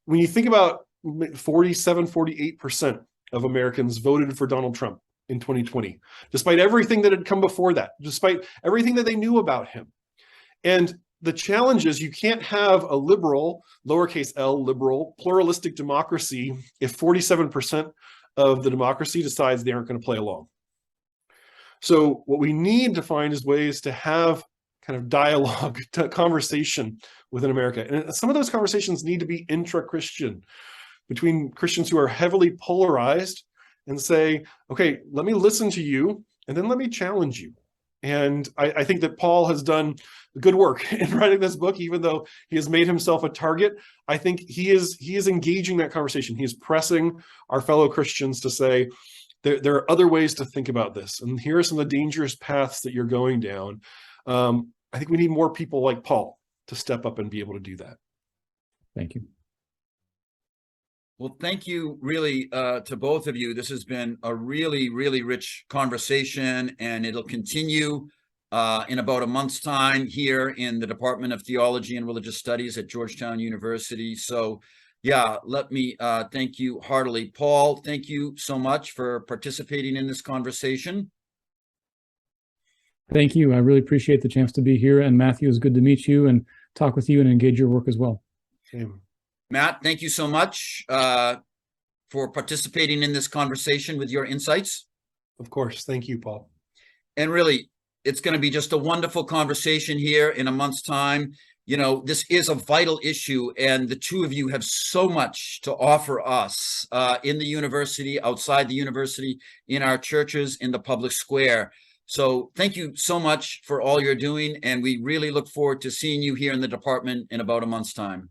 When you think about 48% of Americans voted for Donald Trump in 2020, despite everything that had come before that, despite everything that they knew about him. And the challenge is you can't have a liberal, lowercase l, liberal, pluralistic democracy if 47% of the democracy decides they aren't going to play along. So what we need to find is ways to have kind of dialogue, conversation within America. And some of those conversations need to be intra-Christian, between Christians who are heavily polarized and say, okay, let me listen to you, and then let me challenge you. And I think that Paul has done good work in writing this book, even though he has made himself a target. I think he is engaging that conversation. He is pressing our fellow Christians to say, there are other ways to think about this. And here are some of the dangerous paths that you're going down. I think we need more people like Paul to step up and be able to do that. Thank you. Well, thank you really to both of you. This has been a really, really rich conversation, and it'll continue in about a month's time here in the Department of Theology and Religious Studies at Georgetown University. So yeah, let me thank you heartily. Paul, thank you so much for participating in this conversation. Thank you. I really appreciate the chance to be here. And Matthew, it's good to meet you and talk with you and engage your work as well. Same. Matt, thank you so much for participating in this conversation with your insights. Of course. Thank you, Paul. And really, it's going to be just a wonderful conversation here in a month's time. You know, this is a vital issue, and the two of you have so much to offer us in the university, outside the university, in our churches, in the public square. So thank you so much for all you're doing, and we really look forward to seeing you here in the department in about a month's time.